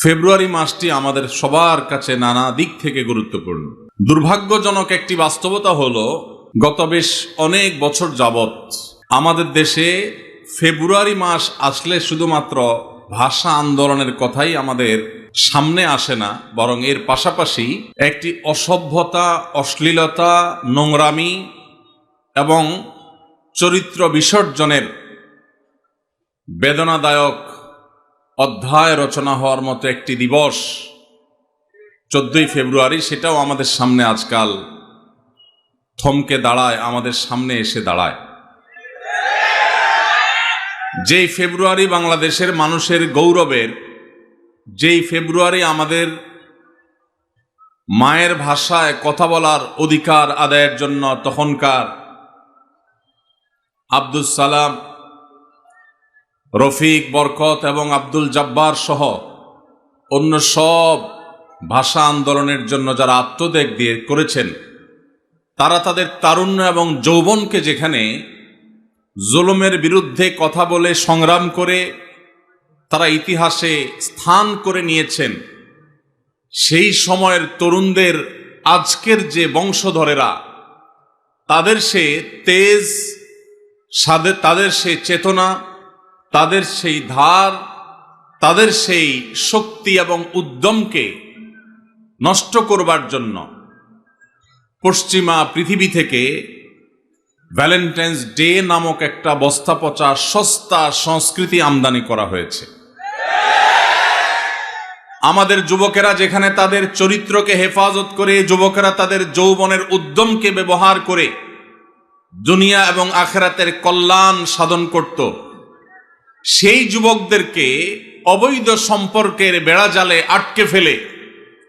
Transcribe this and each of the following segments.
ফেব্রুয়ারি মাসটি আমাদের সবার কাছে নানা দিক থেকে গুরুত্বপূর্ণ। দুর্ভাগ্যজনক একটি বাস্তবতা হলো, গত বেশ অনেক বছর যাবৎ আমাদের দেশে ফেব্রুয়ারি মাস আসলে শুধুমাত্র ভাষা আন্দোলনের কথাই আমাদের সামনে আসে না, বরং এর পাশাপাশি একটি অসভ্যতা, অশ্লীলতা, নোংরামি এবং চরিত্র বিসর্জনের বেদনাদায়ক অধ্যায় রচনা হওয়ার মতো একটি দিবস 14ই ফেব্রুয়ারি, সেটাও আমাদের সামনে আজকাল থমকে দাঁড়ায়, আমাদের সামনে এসে দাঁড়ায়। যেই ফেব্রুয়ারি বাংলাদেশের মানুষের গৌরবের, যেই ফেব্রুয়ারি আমাদের মায়ের ভাষায় কথা বলার অধিকার আদায়ের জন্য তখনকার আব্দুল সালাম, রফিক, বরকত এবং আব্দুল জব্বার সহ অন্য সব ভাষা আন্দোলনের জন্য যারা আত্মত্যাগ দিয়ে করেছেন, তারা তাদের তারুণ্য এবং যৌবনকে যেখানে জুলুমের বিরুদ্ধে কথা বলে সংগ্রাম করে তারা ইতিহাসে স্থান করে নিয়েছেন, সেই সময়ের তরুণদের আজকের যে বংশধরেরা, তাদের সে তেজ, তাদের সেই চেতনা, তাদের সেই ধার, তাদের সেই শক্তি এবং উদ্যমকে নষ্ট করবার জন্য পশ্চিমা পৃথিবী থেকে ভ্যালেন্টাইন্স ডে নামক একটা বস্তা পচা সস্তা সংস্কৃতি আমদানি করা হয়েছে। আমাদের যুবকেরা যেখানে তাদের চরিত্রকে হেফাজত করে, যুবকেরা তাদের যৌবনের উদ্যমকে ব্যবহার করে দুনিয়া এবং আখিরাতের কল্যাণ সাধন করত, সেই যুবকদেরকে অবৈধ সম্পর্কের বেড়াজালে আটকে ফেলে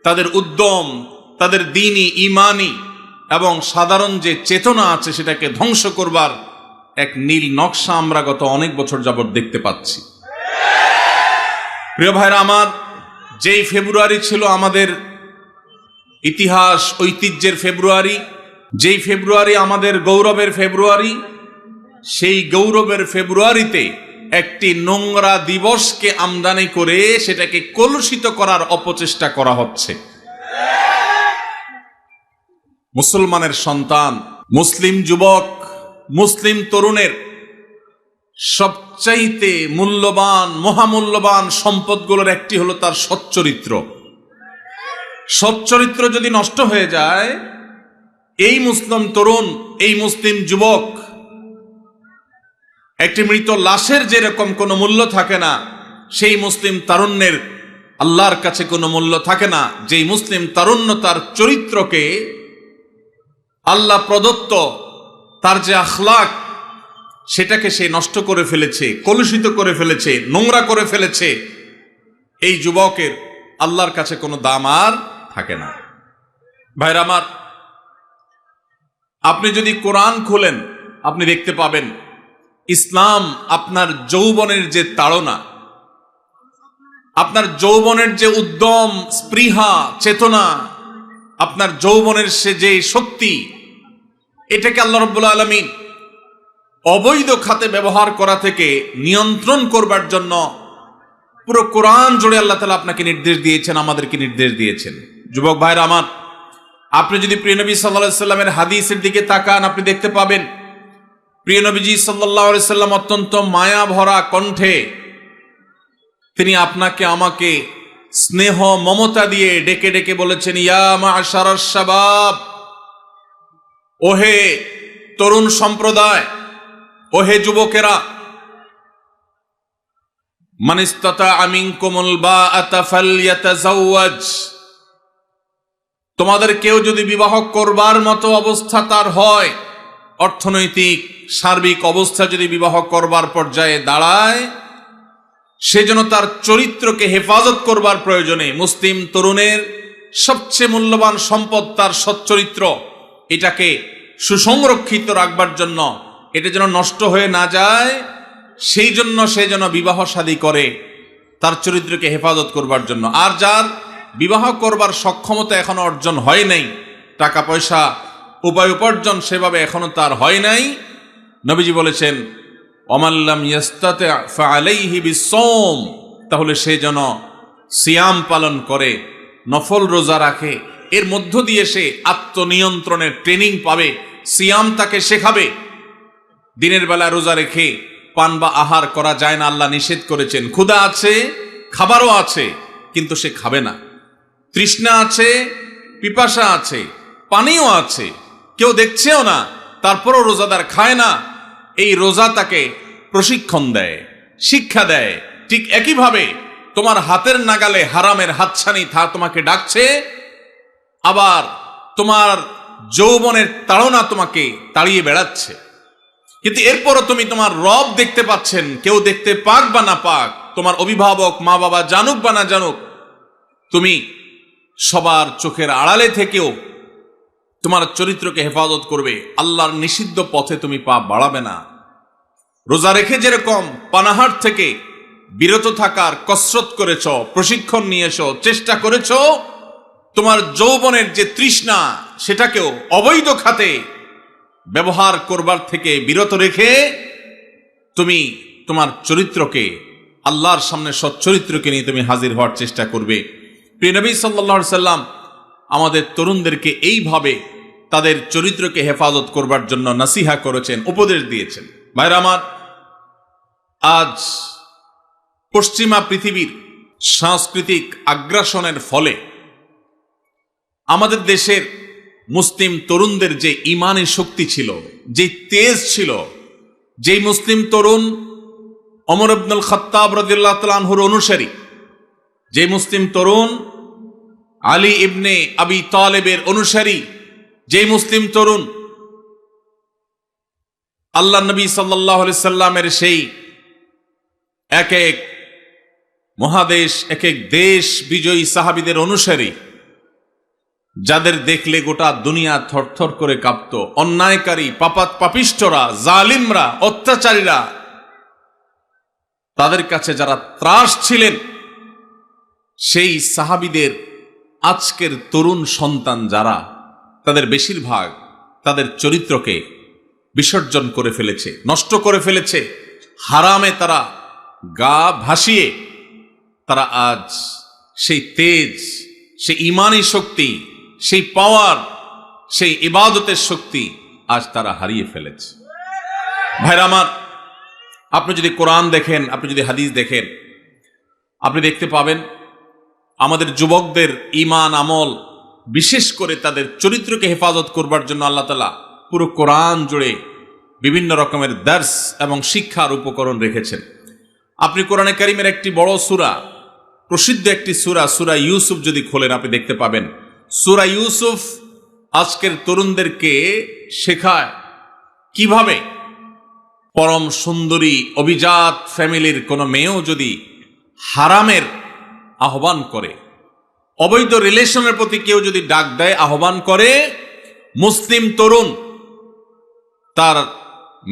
তাদের উদ্যম, তাদের দ্বীনি, ঈমানি এবং সাধারণ যে চেতনা আছে সেটাকে ধ্বংস করবার এক নীল নকশা আমরা গত অনেক বছর যাবৎ দেখতে পাচ্ছি। প্রিয় ভাইরা আমার, যেই ফেব্রুয়ারি ছিল আমাদের ইতিহাস ঐতিহ্যের ফেব্রুয়ারি, যেই ফেব্রুয়ারি আমাদের গৌরবের ফেব্রুয়ারি, সেই গৌরবের ফেব্রুয়ারিতে একটি নোংরা দিবসকে আমদানি করে সেটাকে কলুষিত করার অপচেষ্টা করা হচ্ছে। মুসলমানের সন্তান, মুসলিম যুবক, মুসলিম তরুণের সবচাইতে মূল্যবান, মহামূল্যবান সম্পদগুলোর একটি হলো তার সচ্চরিত্র। সচ্চরিত্র যদি নষ্ট হয়ে যায়, এই মুসলিম তরুণ, এই মুসলিম যুবক একটি মৃত লাশের যেরকম কোনো মূল্য থাকে না, সেই মুসলিম তারুণ্যের আল্লাহর কাছে কোনো মূল্য থাকে না। যেই মুসলিম তারুণ্য তার চরিত্রকে, আল্লাহ প্রদত্ত তার যে আখলাক, সেটাকে সে নষ্ট করে ফেলেছে, কলুষিত করে ফেলেছে, নোংরা করে ফেলেছে, এই যুবকের আল্লাহর কাছে কোনো দাম আর থাকে না। ভাইরা আমার, আপনি যদি কোরআন খোলেন, আপনি দেখতে পাবেন ইসলাম আপনার যৌবনের যে তাড়না, আপনার যৌবনের যে উদ্যম, স্পৃহা, চেতনা, আপনার যৌবনের সে যে শক্তি, এটাকে আল্লাহ রাব্বুল আলামিন অবৈধ খাতে ব্যবহার করা থেকে নিয়ন্ত্রণ করবার জন্য পুরো কোরআন জুড়ে আল্লাহ তাআলা আপনাকে নির্দেশ দিয়েছেন, আমাদেরকে নির্দেশ দিয়েছেন। যুবক ভাইরা আমার, আপনি যদি প্রিয় নবী সাল্লাল্লাহু আলাইহি সাল্লামের হাদিসের দিকে তাকান, আপনি দেখতে পাবেন প্রিয় নবীজি সাল্লাল্লাহু আলাইহি সাল্লাম অত্যন্ত মায়া ভরা কণ্ঠে তিনি আপনাকে আমাকে স্নেহ মমতা দিয়ে ডেকে ডেকে বলেছেন, ইয়া মা'শারাশ শাবাব, ওহে তরুণ সম্প্রদায়, ওহে যুবকেরা, মান ইসতাতা'a মিনকুমুল বাআতা ফালইয়াতাযাওয়াজ, তোমাদের কেউ যদি বিবাহ করবার মতো অবস্থা তার হয়, অর্থনৈতিক সার্বিক অবস্থা যদি বিবাহ করবার পর্যায়ে দাঁড়ায়, সেজন্য তার চরিত্রকে হেফাজত করবার প্রয়োজনে মুসলিম তরুণের সবচেয়ে মূল্যবান সম্পদ তার সচ্চরিত্র, এটাকে সুসংরক্ষিত রাখবার জন্য, এটা যেন নষ্ট হয়ে না যায়, সেই জন্য সে যেন বিবাহ শাদী করে তার চরিত্রকে হেফাজত করবার জন্য। আর যার বিবাহ করবার সক্ষমতা এখনো অর্জন হয় নাই, টাকা পয়সা উপায় উপার্জন সেভাবে এখনো তার হয় নাই, নবীজি বলেছেন ওমান লাম ইয়াস্তাতি' ফাআলাইহি বিসসাওম, তাহলে সে যেন সিয়াম পালন করে, নফল রোজা রাখে, এর মধ্য দিয়ে সে আত্মনিয়ন্ত্রণের ট্রেনিং পাবে। সিয়াম তাকে শেখাবে। দিনের বেলা রোজা রেখে পান বা আহার করা যায় না, আল্লাহ নিষেধ করেছেন। ক্ষুধা আছে, খাবারও আছে, কিন্তু সে খাবে না। তৃষ্ণা আছে, পিপাসা আছে, পানিও আছে, কেউ দেখছেও না, তারপরও রোজাদার খায় না। এই রোজা তাকে প্রশিক্ষণ দেয়, শিক্ষা দেয়। ঠিক একইভাবে তোমার হাতের নাগালে হারামের হাতছানি তোমাকে ডাকছে, আবার তোমার যৌবনের তাড়না তোমাকে তাড়িয়ে বেড়াচ্ছে, কিন্তু এরপরও তুমি তোমার রব দেখতে পাচ্ছেন। কেউ দেখতে পাক বা না পাক, তোমার অভিভাবক মা বাবা জানুক বা না জানুক, তুমি সবার চোখের আড়ালে থেকেও তোমার চরিত্রকে হেফাজত করবে। আল্লাহর নিষিদ্ধ পথে তুমি পা বাড়াবে না। রোজা রেখে যেরকম পানাহার থেকে বিরত থাকার কসরত করেছ, প্রশিক্ষণ নিয়েছ, চেষ্টা করেছ, তোমার যৌবনের যে তৃষ্ণা সেটাকেও অবৈধ খাতে ব্যবহার করবার থেকে বিরত রেখে তুমি তোমার চরিত্রকে, আল্লাহর সামনে সচ্চরিত্রকে নিয়ে তুমি হাজির হওয়ার চেষ্টা করবে। প্রিয় নবী সাল্লাল্লাহু আলাইহি সাল্লাম আমাদের তরুণদেরকে এইভাবে তাদের চরিত্রকে হেফাজত করবার জন্য নসিহা করেছেন, উপদেশ দিয়েছেন। ভাইরা আমার, আজ পশ্চিমা পৃথিবীর সাংস্কৃতিক আগ্রাসনের ফলে আমাদের দেশের মুসলিম তরুণদের যে ইমানি শক্তি ছিল, যে তেজ ছিল, যেই মুসলিম তরুণ ওমর ইবনুল খাত্তাব রাদিয়াল্লাহু তাআলা আনহুর অনুসারী, যে মুসলিম তরুণ আলী ইবনে আবি তালেবের অনুসারী, যে মুসলিম তরুণ আল্লাহ নবী সাল্লাল্লাহু আলাইহি সাল্লামের সেই এক এক মহাদেশ, এক এক দেশ বিজয়ী সাহাবীদের অনুসারী, যাদের দেখলে গোটা দুনিয়া থরথর করে কাঁপত। অন্যায়কারী, পাপিষ্ঠরা, জালিমরা, অত্যাচারীরা, তাদের কাছে যারা ত্রাস ছিলেন, সেই সাহাবীদের আজকের তরুণ সন্তান যারা, তাদের বেশিরভাগ তাদের চরিত্রকে বিসর্জন করে ফেলেছে, নষ্ট করে ফেলেছে। হারামে তারা গা ভাসিয়ে তারা আজ সেই তেজ, সেই ইমানি শক্তি, সেই পাওয়ার, সেই ইবাদতের শক্তি আজ তারা হারিয়ে ফেলেছে। ভাইরা আমার, আপনি যদি কোরআন দেখেন, আপনি যদি হাদিস দেখেন, আপনি দেখতে পাবেন আমাদের যুবকদের ঈমান আমল, বিশেষ করে তাদের চরিত্রকে হেফাজত করবার জন্য আল্লাহ তাআলা পুরো কোরআন জুড়ে বিভিন্ন রকমের দার্স এবং শিক্ষার উপকরণ রেখেছেন। আপনি কোরআনে কারীমের একটি বড় সূরা, প্রসিদ্ধ একটি সূরা, সূরা ইউসুফ যদি খোলেন, আপনি দেখতে পাবেন সূরা ইউসুফ আজকের তরুণদেরকে শেখায় কিভাবে পরম সুন্দরী অভিজাত ফ্যামিলির কোনো মেয়েও যদি হারামের আহ্বান করে, অবৈধ রিলেশনের প্রতি কেউ যদি ডাক দেয়, আহ্বান করে, মুসলিম তরুণ তার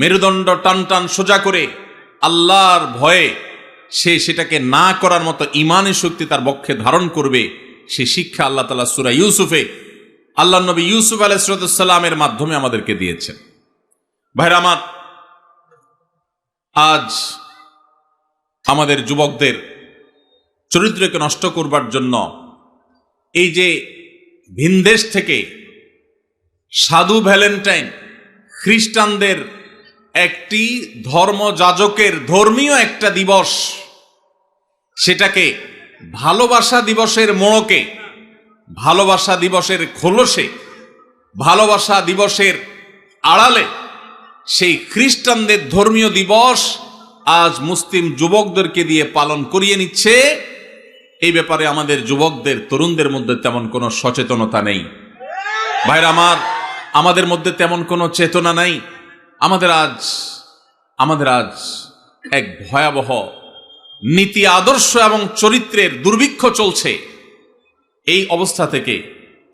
মেরুদণ্ড টান টান সোজা করে আল্লাহর ভয়ে সে সেটাকে না করার মতো ইমানের শক্তি তার বক্ষে ধারণ করবে। সে শিক্ষা আল্লাহ তাআলা সূরা ইউসুফে আল্লাহর নবী ইউসুফ আলাইহিস সালামের মাধ্যমে আমাদেরকে দিয়েছেন। ভাইরা আমার, আজ আমাদের যুবকদের চরিত্রকে নষ্ট করবার জন্য এই যে ভিনদেশ থেকে সাধু ভ্যালেন্টাইন, খ্রিস্টানদের একটি ধর্মযাজকের ধর্মীয় একটা দিবস, সেটাকে ভালোবাসা দিবসের মোড়কে, ভালোবাসা দিবসের খোলসে, ভালোবাসা দিবসের আড়ালে সেই খ্রিস্টানদের ধর্মীয় দিবস আজ মুসলিম যুবকদেরকে দিয়ে পালন করিয়ে নিচ্ছে। এই ব্যাপারে আমাদের যুবকদের, তরুণদের মধ্যে তেমন কোনো সচেতনতা নেই। ভাইরা আমার, আমাদের মধ্যে তেমন কোনো চেতনা নাই। আমাদের আজ এক ভয়াবহ নীতি, আদর্শ এবং চরিত্রের দুর্ভিক্ষ চলছে। এই অবস্থা থেকে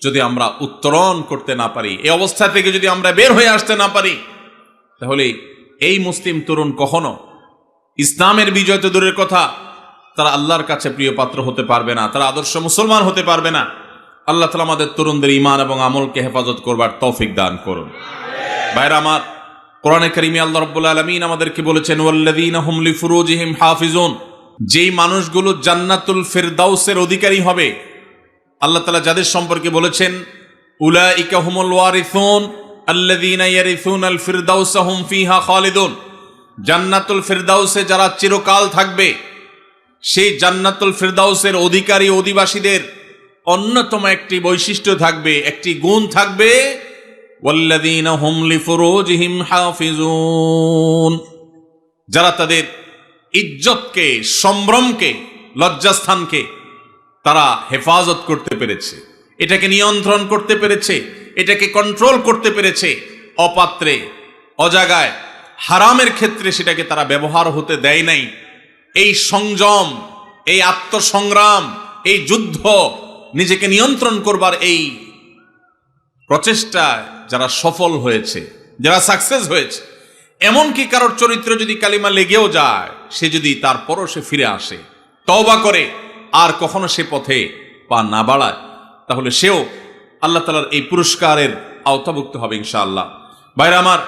যদি আমরা উত্তরণ করতে না পারি, এই অবস্থা থেকে যদি আমরা বের হয়ে আসতে না পারি, তাহলে এই মুসলিম তরুণ কখনো ইসলামের বিজয় তো দূরের কথা, তারা আল্লাহর কাছে প্রিয় পাত্র হতে পারবে না, তারা আদর্শ মুসলমান হতে পারবে না। আল্লাহ তাআলা আমাদের তরুণদের ঈমান এবং আমলকে হেফাজত করবার তৌফিক দান করুন। ভাইরা আমার, কোরআনে কারীমে আল্লাহ রাব্বুল আলামিন আমাদেরকে বলেছেন, ওয়াল্লাযীনা হুম লিফুরুজিহিম হাফিজুন, যেই মানুষগুলো জান্নাতুল ফিরদাউসের অধিকারী হবে, আল্লাহ তাআলা যাদের সম্পর্কে বলেছেন উলাইকা হুমুল ওয়ারিসুন আল্লাযীনা ইয়ারিসুনাল ফিরদাউসা হুম ফিহা খালিদুন, জান্নাতুল ফিরদাউসে যারা চিরকাল থাকবে, সেই জান্নাতুল ফিরদাউসের অধিকারী অধিবাসীদের অন্যতম একটি বৈশিষ্ট্য থাকবে, একটি গুণ থাকবে, ওয়াল্লাযীনা হুম লিফুরুজিহিম হাফিজুন, যারা তাদের ইজ্জতকে, সম্ভ্রমকে, লজ্জাস্থানকে তারা হেফাজত করতে পেরেছে, এটাকে নিয়ন্ত্রণ করতে পেরেছে, এটাকে কন্ট্রোল করতে পেরেছে, অপাত্রে অজাগায় হারামের ক্ষেত্রে সেটাকে তারা ব্যবহার হতে দেয় নাই। এই সংযম, এই আত্মসংগ্রাম, এই যুদ্ধ, নিজেকে নিয়ন্ত্রণ করবার এই প্রচেষ্টায় যারা সফল হয়েছে, যারা সাকসেস হয়েছে, এমনকি কারোর চরিত্র যদি কালিমা লেগেও যায়, সে যদি তারপরও সে ফিরে আসে, তওবা করে, আর কখনো সে পথে পা না বাড়ায়, তাহলে সেও আল্লাহ তাআলার এই পুরস্কারের আওতাভুক্ত হবে ইনশাআল্লাহ। ভাইরা আমার,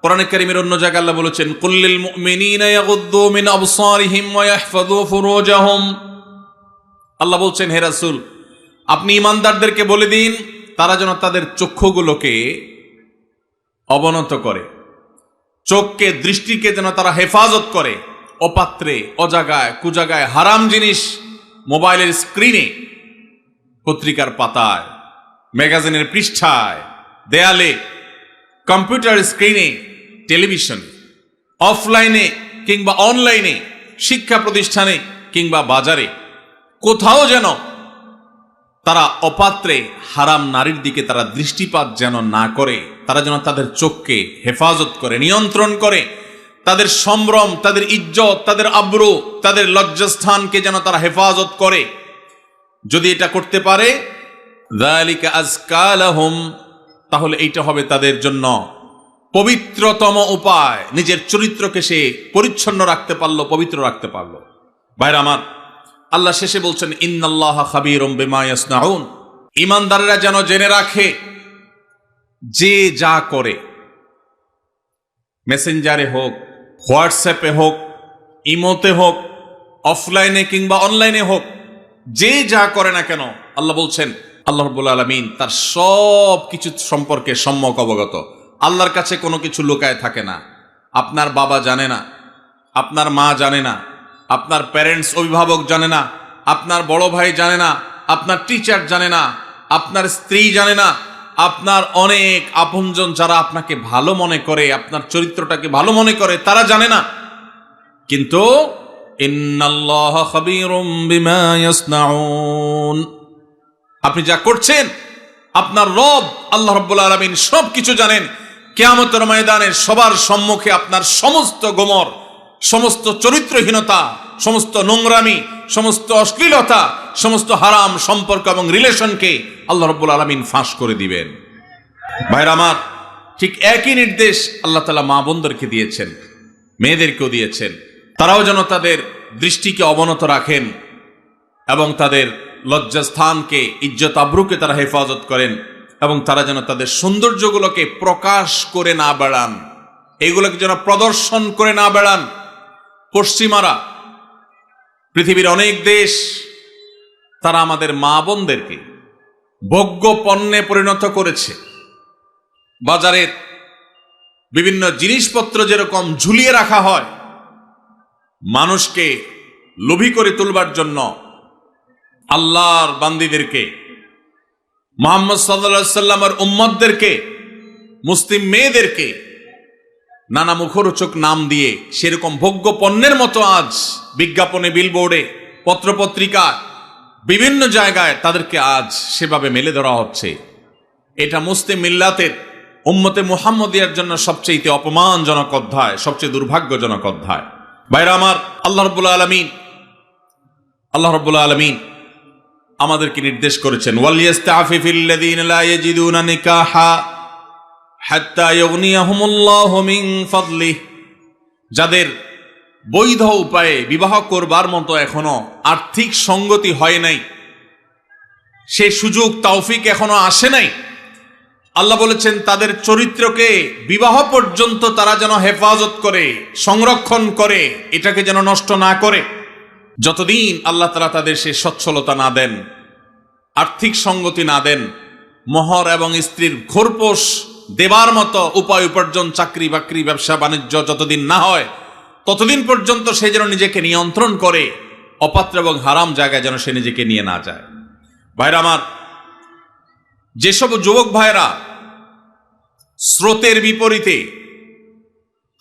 কোরআনে কারীমের অন্য জায়গায় আল্লাহ বলেছেন কুল্লিল মুমিনিনা ইয়াগুদ্দু মিন আবসারিহিম ওয়া ইয়াহফাযু ফুরুজাহুম, আল্লাহ বলছেন হে রাসূল, আপনি ঈমানদারদেরকে বলে দিন তারা যেন তাদের চক্ষুগুলোকে অবনত করে, চোখকে, দৃষ্টিকে যেন তারা হেফাজত করে, অপাত্রে, অজাগায়, কুজাগায়, হারাম জিনিস, মোবাইলের স্ক্রিনে, পত্রিকার পাতায়, ম্যাগাজিনের পৃষ্ঠায়, দেয়ালে, কম্পিউটার স্ক্রিনে, টেলিভিশনে, অফলাইনে কিংবা অনলাইনে, শিক্ষা প্রতিষ্ঠানে কিংবা বাজারে, কোথাও যেন তারা অপাত্রে হারাম নারীর দিকে তারা দৃষ্টিপাত যেন না করে, তারা যেন তাদের চোখকে হেফাজত করে, নিয়ন্ত্রণ করে, তাদের সম্ভ্রম, তাদের ইজ্জত, তাদের আব্রু, তাদের লজ্জাস্থানকে যেন তারা হেফাজত করে। যদি এটা করতে পারে, যালিকা আযকা লাহুম, তাহলে এইটা হবে তাদের জন্য পবিত্রতম উপায়, নিজের চরিত্রকে সে পরিচ্ছন্ন রাখতে পারলো, পবিত্র রাখতে পারলো। ভাইরা আমার, আল্লাহ শেষে বলছেন ইন্নাল্লাহা খাবীরুম বিমা ইয়াসনাউন, ঈমানদাররা যেন জেনে রাখে যে যা করে, মেসেঞ্জারে হোক, হোয়াটসঅ্যাপে হোক, ইমোতে হোক, অফলাইনে কিংবা অনলাইনে হোক, যে যা করে না কেন, আল্লাহ বলছেন আল্লাহ রাব্বুল আলামিন তার সব কিছু সম্পর্কে সম্যক অবগত। আল্লাহর কাছে কোনো কিছু লুকায় থাকে না। আপনার বাবা জানে না, আপনার মা জানে না, আপনার প্যারেন্টস, অভিভাবক জানে না, আপনার বড় ভাই জানে না, আপনার টিচার জানে না, আপনার স্ত্রী জানে না, আপনার অনেক আপনজন যারা আপনাকে ভালো মনে করে, আপনার চরিত্রটাকে ভালো মনে করে, তারা জানে না। কিন্তু ইন্নাল্লাহা খাবীরুম বিমা ইয়াসনাউন, আপনি যা করছেন আপনার রব আল্লাহ রাব্বুল আলামিন সবকিছু জানেন। কিয়ামতের ময়দানে সবার সম্মুখে আপনার সমস্ত গোমর, সমস্ত চরিত্রহীনতা, সমস্ত নোংরামি, সমস্ত অশ্লীলতা, সমস্ত হারাম সম্পর্ক এবং রিলেশনকে আল্লাহ রাব্বুল আলামিন ফাঁস করে দিবেন। ভাইরা আমার, ঠিক একই নির্দেশ আল্লাহ তাআলা মা বোনদেরকে দিয়েছেন, মেয়েদেরকেও দিয়েছেন। তারাও যেন তাদের দৃষ্টিকে অবনত রাখেন এবং তাদের লজ্জাস্থানকে, ইজ্জত আবরুকে তারা হেফাজত করেন, এবং তারা যেন তাদের সৌন্দর্যগুলোকে প্রকাশ করে না বেড়ান, এইগুলোকে যেন প্রদর্শন করে না বেড়ান। পশ্চিমারা, পৃথিবীর অনেক দেশ, তারা আমাদের মা বোনদেরকে ভোগ্য পণ্যে পরিণত করেছে। বাজারের বিভিন্ন জিনিসপত্র যেরকম ঝুলিয়ে রাখা হয় মানুষকে লোভী করে তুলবার জন্য, আল্লাহর বান্দীদেরকে, মুহাম্মদ সাল্লাল্লাহু আলাইহি সাল্লামের উম্মতদেরকে, মুসলিম মেয়েদেরকে নানা মুখরোচক নাম দিয়ে সেরকম ভোগ্য পণ্যের মতো আজ বিজ্ঞাপনে, বিলবোর্ডে, পত্রপত্রিকা, বিভিন্ন জায়গায় তাদেরকে আজ সেভাবে মেলে ধরা হচ্ছে। এটা মুসলিম মিল্লাতের, উম্মতে মুহাম্মদিয়ার জন্য সবচেয়ে অপমানজনক অধ্যায়, সবচেয়ে দুর্ভাগ্যজনক অধ্যায়। ভাইরা আমার, আল্লাহ রাব্বুল আলামিন আমাদেরকে নির্দেশ করেছেন ওয়ালিয়াস্তাফিফিল্লাযীনা লা ইয়াজিদুনা নিকাহা হাত্তা ইউগনিয়াহুমুল্লাহু মিন ফাদলিহি, যাদের বৈধ উপায়ে বিবাহ করবার মতো এখনো আর্থিক সঙ্গতি হয় নাই, সে সুযোগ তৌফিক এখনো আসে নাই, আল্লাহ বলেছেন তাদের চরিত্রকে বিবাহ পর্যন্ত তারা যেন হেফাজত করে, সংরক্ষণ করে, এটাকে যেন নষ্ট না করে। যতদিন আল্লাহ তাআলা তাদের সে সচ্ছলতা না দেন, আর্থিক সঙ্গতি না দেন, মোহর এবং স্ত্রীর ঘোরপোষ দেবার মতো উপায় উপার্জন, চাকরি বাকরি, ব্যবসা বাণিজ্য যতদিন না হয়, ততদিন পর্যন্ত সে যেন নিজেকে নিয়ন্ত্রণ করে, অপাত্র এবং হারাম জায়গায় যেন সে নিজেকে নিয়ে না যায়। ভাইরা আমার, যেসব যুবক ভাইরা স্রোতের বিপরীতে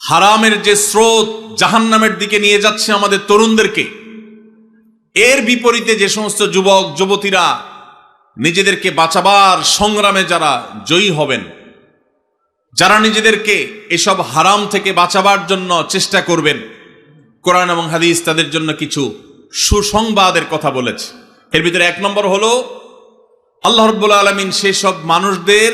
হারামের যে স্রোত জাহান্নামের দিকে নিয়ে যাচ্ছে আমাদের তরুণদেরকে, এর বিপরীতে যে সমস্ত যুবক যুবতীরা নিজেদেরকে বাঁচাবার সংগ্রামে যারা জয়ী হবেন, যারা নিজেদেরকে এসব হারাম থেকে বাঁচাবার জন্য চেষ্টা করবেন, কোরআন এবং হাদিস তাদের জন্য কিছু সুসংবাদের কথা বলেছে। এর ভিতরে এক নম্বর হলো, আল্লাহ রাব্বুল আলামিন সেসব মানুষদের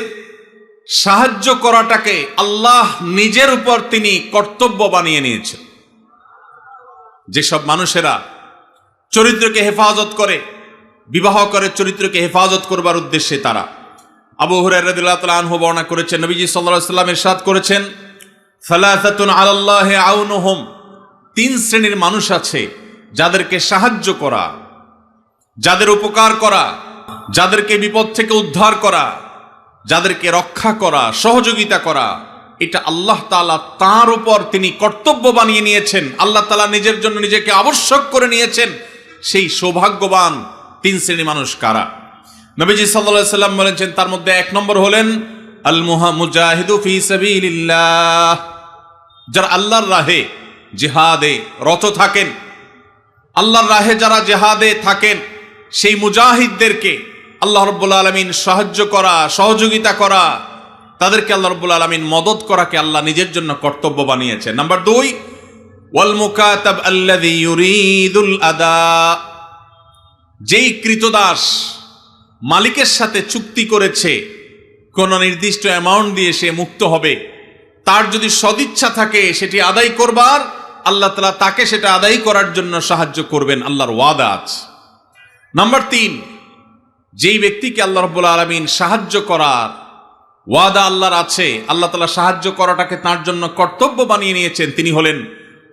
সাহায্য করাটাকে আল্লাহ নিজের উপর তিনি কর্তব্য বানিয়ে নিয়েছেন। যেসব মানুষেরা চরিত্রকে হেফাজত করে, বিবাহ করে চরিত্রকে হেফাজত করবার উদ্দেশ্যে তারা, আবু হুরায়রা রাদিয়াল্লাহু তাআলা আনহু বর্ণনা করেছেন, নবীজি সাল্লাল্লাহু আলাইহি ওয়াসাল্লাম ইরশাদ করেছেন, সালাসাতুন আলাল্লাহি আউনুহুম, তিন শ্রেণীর মানুষ আছে যাদেরকে সাহায্য করা, যাদের উপকার করা, যাদেরকে বিপদ থেকে উদ্ধার করা, যাদেরকে রক্ষা করা, সহযোগিতা করা, এটা আল্লাহ তাআলা তার উপর তিনি কর্তব্য বানিয়ে নিয়েছেন। আল্লাহ তাআলা নিজের জন্য নিজেকে আবশ্যক করে নিয়েছেন। সেই সৌভাগ্যবান তিন শ্রেণীর মানুষ কারা? নবীজি সাল্লাল্লাহু আলাইহি ওয়াসাল্লাম বলেছেন, তার মধ্যে এক নম্বর হলেন আল মুজাহিদু ফি সাবিলিল্লাহ, যারা আল্লাহর রাহে জিহাদে রত থাকেন, আল্লাহর রাহে যারা জিহাদে থাকেন, সেই মুজাহিদদেরকে আল্লাহ রাব্বুল আলামিন সাহায্য করা, সহযোগিতা করা, তাদেরকে আল্লাহ রাব্বুল আলামিন মদদ করাকে আল্লাহ নিজের জন্য কর্তব্য বানিয়েছেন। নাম্বার 2, ওয়াল মুকাতাব আল্লাযী ইউরিদুল আদা, যেই কৃতদাস মালিকের সাথে চুক্তি করেছে কোন নির্দিষ্ট অ্যামাউন্ট দিয়ে সে মুক্ত হবে, তার যদি সদিচ্ছা থাকে সেটি আদায় করবার, আল্লাহ তাআলা তাকে সেটা আদায় করার জন্য সাহায্য করবেন, আল্লাহর ওয়াদা আছে। নাম্বার 3, যেই ব্যক্তিকে আল্লাহ রাব্বুল আলামিন সাহায্য করার ওয়াদা আল্লাহর আছে, আল্লাহ তাআলা সাহায্য করাটাকে তার জন্য কর্তব্য বানিয়ে নিয়েছেন, তিনি হলেন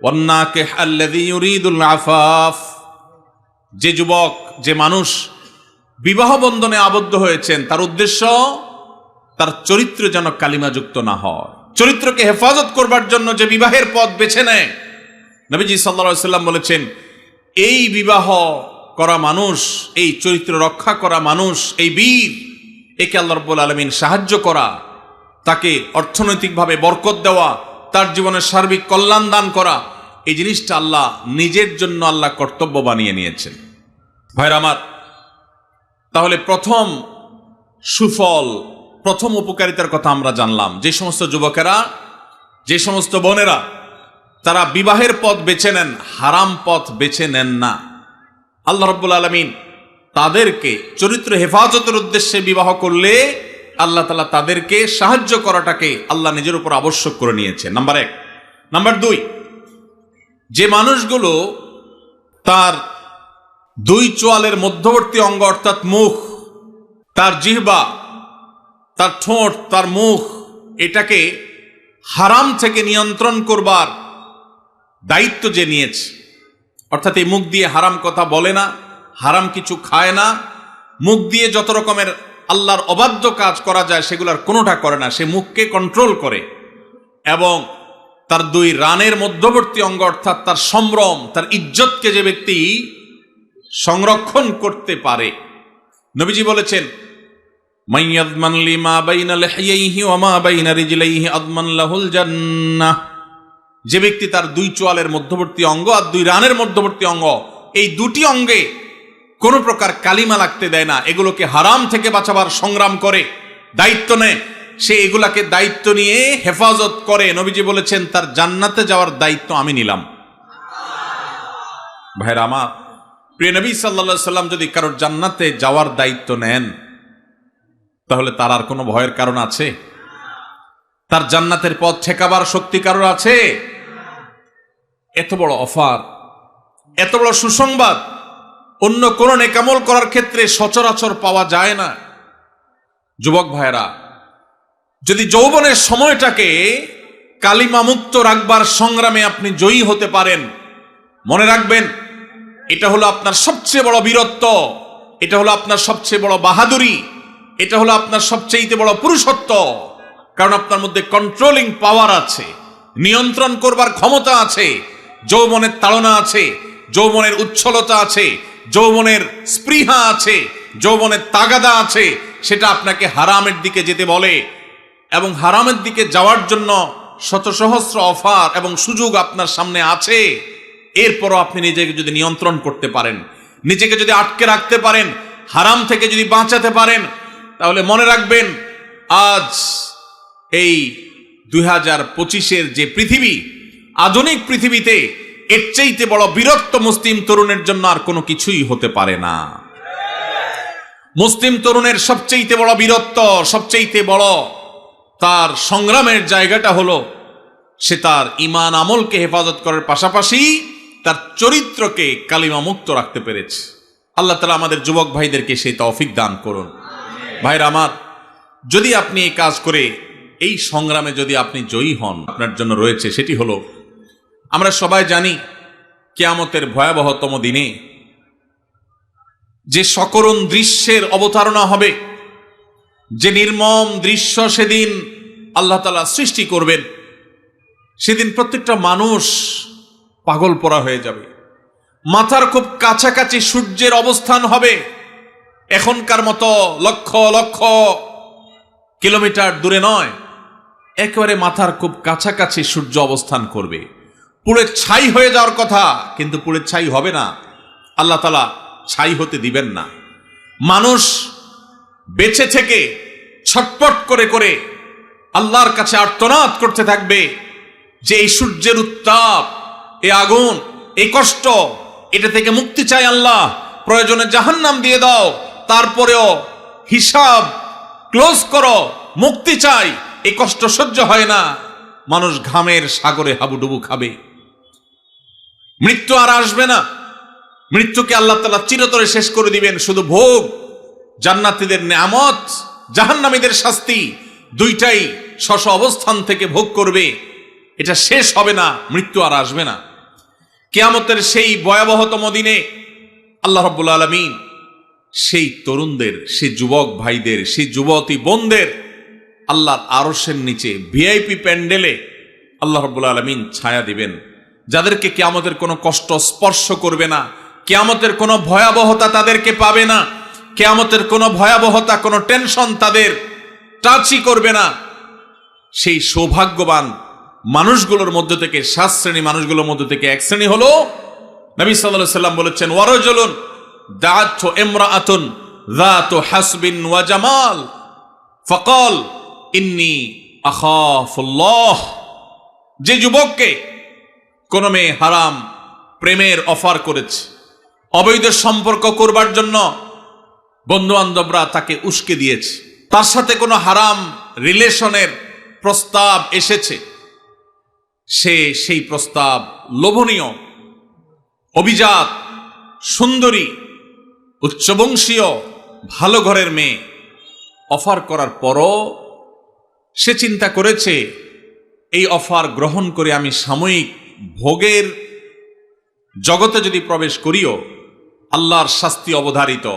ওয়ান্নাকিহ আল্লাযী ইউরিদুল আফাফ, যে যুবক, যে মানুষ বিবাহ বন্ধনে আবদ্ধ হয়েছেন, তার উদ্দেশ্য তার চরিত্র যেন কালিমাযুক্ত না হয়, চরিত্রকে হেফাজত করবার জন্য যে বিবাহের পথ বেছে নেয়, নবীজি সাল্লাল্লাহু আলাইহি ওয়াসাল্লাম বলেছেন, এই বিবাহ করা মানুষ, এই চরিত্র রক্ষা করা মানুষ, এই বীর, একে আল্লাহ রাব্বুল আলামিন সাহায্য করা, তাকে অর্থনৈতিকভাবে বরকত দেওয়া, তার জীবনের সার্বিক কল্যাণ দান করা, এই জিনিসটা আল্লাহ নিজের জন্য আল্লাহ কর্তব্য বানিয়ে নিয়েছেন। ভাইরা আমার, তাহলে প্রথম সুফল, প্রথম উপকারিতার কথা আমরা জানলাম। যে সমস্ত যুবকেরা, যে সমস্ত বোনেরা তারা বিবাহের পথ বেছে নেন, হারাম পথ বেছে নেন না, আল্লাহ রাব্বুল আলামিন তাদেরকে চরিত্র হেফাজতের উদ্দেশ্যে বিবাহ করলে আল্লাহ তাআলা তাদেরকে সাহায্য করাটাকে আল্লাহ নিজের উপর আবশ্যক করে নিয়েছে। নাম্বার 1। নাম্বার 2, যে মানুষগুলো তার দুই চোয়ালের মধ্যবর্তী অঙ্গ অর্থাৎ মুখ, তার জিহ্বা, তার ঠোঁট, তার মুখ, এটাকে হারাম থেকে নিয়ন্ত্রণ করবার দায়িত্ব যে নিয়েছে, অর্থাৎ এই মুখ দিয়ে হারাম কথা বলে না, হারাম কিছু খায় না, মুখ দিয়ে যত রকমের আল্লাহর অবাধ্য কাজ করা যায় সেগুলোর কোনোটা করে না, সে মুখকে কন্ট্রোল করে, এবং তার দুই রানের মধ্যবর্তী অঙ্গ অর্থাৎ তার সম্ভ্রম, তার ইজ্জতকে যে ব্যক্তি সংরক্ষণ করতে পারে, নবীজি বলেছেন, মাইয়াযমান লিমা বাইনা লিহইহি ওয়া মা বাইনা রিজলাইহি আযমান লাহুল জান্নাহ, যে ব্যক্তি তার দুই চোয়ালের মধ্যবর্তী অঙ্গ আর দুই রানের মধ্যবর্তী অঙ্গ, এই দুটি অঙ্গে কোনো প্রকার কালিমা লাগতে দেয় না, এগুলোকে হারাম থেকে বাঁচাবার সংগ্রাম করে, দায়িত্ব নেয়, সে এগুলাকে দায়িত্ব নিয়ে হেফাজত করে, নবীজি বলেছেন তার জান্নাতে যাওয়ার দায়িত্ব আমি নিলাম। ভাইরা আমার, প্রিয় নবী সাল্লাল্লাহু আলাইহি সাল্লাম যদি কারোর জান্নাতে যাওয়ার দায়িত্ব নেন, তাহলে তার আর কোনো ভয়ের কারণ আছে? তার জান্নাতের পথ ঠেকাবার শক্তি কারোর আছে? এত বড় অফার, এত বড় সুসংবাদ অন্য কোন নেকামল করার ক্ষেত্রে সচরাচর পাওয়া যায় না। যুবক ভাইরা, যদি যৌবনের সময়টাকে কালিমা মুক্ত রাখবার সংগ্রামে আপনি জয়ী হতে পারেন, মনে রাখবেন এটা হলো আপনার সবচেয়ে বড় বীরত্ব, এটা হলো আপনার সবচেয়ে বড় বাহাদুরি, এটা হলো আপনার সবচেয়ে বড় পুরুষত্ব। কারণ আপনার মধ্যে কন্ট্রোলিং পাওয়ার আছে, নিয়ন্ত্রণ করবার ক্ষমতা আছে, যৌবনের তাড়না আছে, যৌবনের উচ্ছলতা আছে, যৌবনের স্পৃহা আছে, যৌবনের তাগাদা আছে। সেটা আপনাকে হারামের দিকে যেতে বলে, এবং হারামের দিকে যাওয়ার জন্য শত সহস্র অফার এবং সুযোগ আপনার সামনে আছে। এরপরও আপনি নিজেকে যদি নিয়ন্ত্রণ করতে পারেন, নিজেকে যদি আটকে রাখতে পারেন, হারাম থেকে যদি বাঁচাতে পারেন, তাহলে মনে রাখবেন আজ এই 2025-এর যে পৃথিবী, আধুনিক পৃথিবীতে এর চাইতে বড় বিরক্ত মুসলিম তরুণের জন্য আর কোনো কিছুই হতে পারে না। মুসলিম তরুণের সবচেয়ে বড় বীরত্ব, সবচেয়ে বড় তার সংগ্রামের জায়গাটা হলো সে তার ঈমান আমলকে হেফাজত করার পাশাপাশি তার চরিত্রকে কালিমা মুক্ত রাখতে পেরেছে। আল্লাহ তাআলা আমাদের যুবক ভাইদেরকে সেই তৌফিক দান করুন। ভাইরা আমার, যদি আপনি এই কাজ করে এই সংগ্রামে যদি আপনি জয়ী হন, আপনার জন্য রয়েছে সেটি হলো, আমরা সবাই জানি কিয়ামতের ভয়াবহতম দিনে যে সকরুণ দৃশ্যের অবতারণা হবে, যে নির্মম দৃশ্য সেদিন আল্লাহ তাআলা সৃষ্টি করবেন, সেদিন প্রত্যেকটা মানুষ পাগল পড়া হয়ে যাবে। মাথার খুব কাছাকাছি সূর্যের অবস্থান হবে, এখনকার মতো লক্ষ লক্ষ কিলোমিটার দূরে নয়, একেবারে মাথার খুব কাছাকাছি সূর্য অবস্থান করবে। পুড়ে ছাই হয়ে যাওয়ার কথা, কিন্তু পুড়ে ছাই হবে না, আল্লাহ তাআলা ছাই হতে দিবেন না। মানুষ বেঁচে থেকে ছটপট করে করে আল্লাহর কাছে আর্তনাদ করতে থাকবে যে এই সূর্যের উত্তাপ, এই আগুন, এই কষ্ট, এটা থেকে মুক্তি চাই আল্লাহ, প্রয়োজনে জাহান্নাম দিয়ে দাও, তারপরেও হিসাব ক্লোজ করো, মুক্তি চাই, এই কষ্ট সহ্য হয় না। মানুষ ঘামের সাগরে হাবুডুবু খাবে। মৃত্যু আর আসবে না, মৃত্যুকে আল্লাহ তাআলা চিরতরে শেষ করে দিবেন। শুধু ভোগ, জান্নাতীদের নেয়ামত, জাহান্নামীদের শাস্তি, দুইটাই স্ব অবস্থান থেকে ভোগ করবে। এটা শেষ হবে না, মৃত্যু আর আসবে না। কিয়ামতের সেই ভয়াবহতম দিনে আল্লাহ রাব্বুল আলামিন সেই তরুণদের, সেই যুবক ভাইদের, সেই যুবতী বোনদের আল্লাহর আরশের নিচে ভিআইপি প্যান্ডেলে আল্লাহ রাব্বুল আলামিন ছায়া দিবেন, যাদেরকে কিয়ামতের কোনো কষ্ট স্পর্শ করবে না, কিয়ামতের কোনো ভয়াবহতা তাদেরকে পাবে না, কিয়ামতের কোনো ভয়াবহতা, কোনো টেনশন তাদের টাচই করবে না। সেই সৌভাগ্যবান মানুষগুলোর মধ্যে থেকে, 7 শ্রেণী মানুষগুলোর মধ্যে থেকে এক শ্রেণী হলো, নবী সাল্লাল্লাহু আলাইহি সাল্লাম বলেছেন, ওয়ারাজুলুন দাআতহু ইমরাআতুন যাতু হাসবিন ওয়া জামাল ফাকাল ইন্নী আখাফুল্লাহ। যে যুবককে কোন মেয়ে হারাম প্রেমের অফার করেছে, অবৈধ সম্পর্ক করবার জন্য বন্ধু বান্ধবরা তাকে উস্কে দিয়েছে, তার সাথে কোনো হারাম রিলেশনের প্রস্তাব এসেছে, সে সেই প্রস্তাব লোভনীয়, অভিজাত, সুন্দরী, উচ্চবংশীয়, ভালো ঘরের মেয়ে অফার করার পরও সে চিন্তা করেছে এই অফার গ্রহণ করে আমি সাময়িক ভোগের জগতে যদি প্রবেশ করিও, আল্লাহর শাস্তি অবধারিত,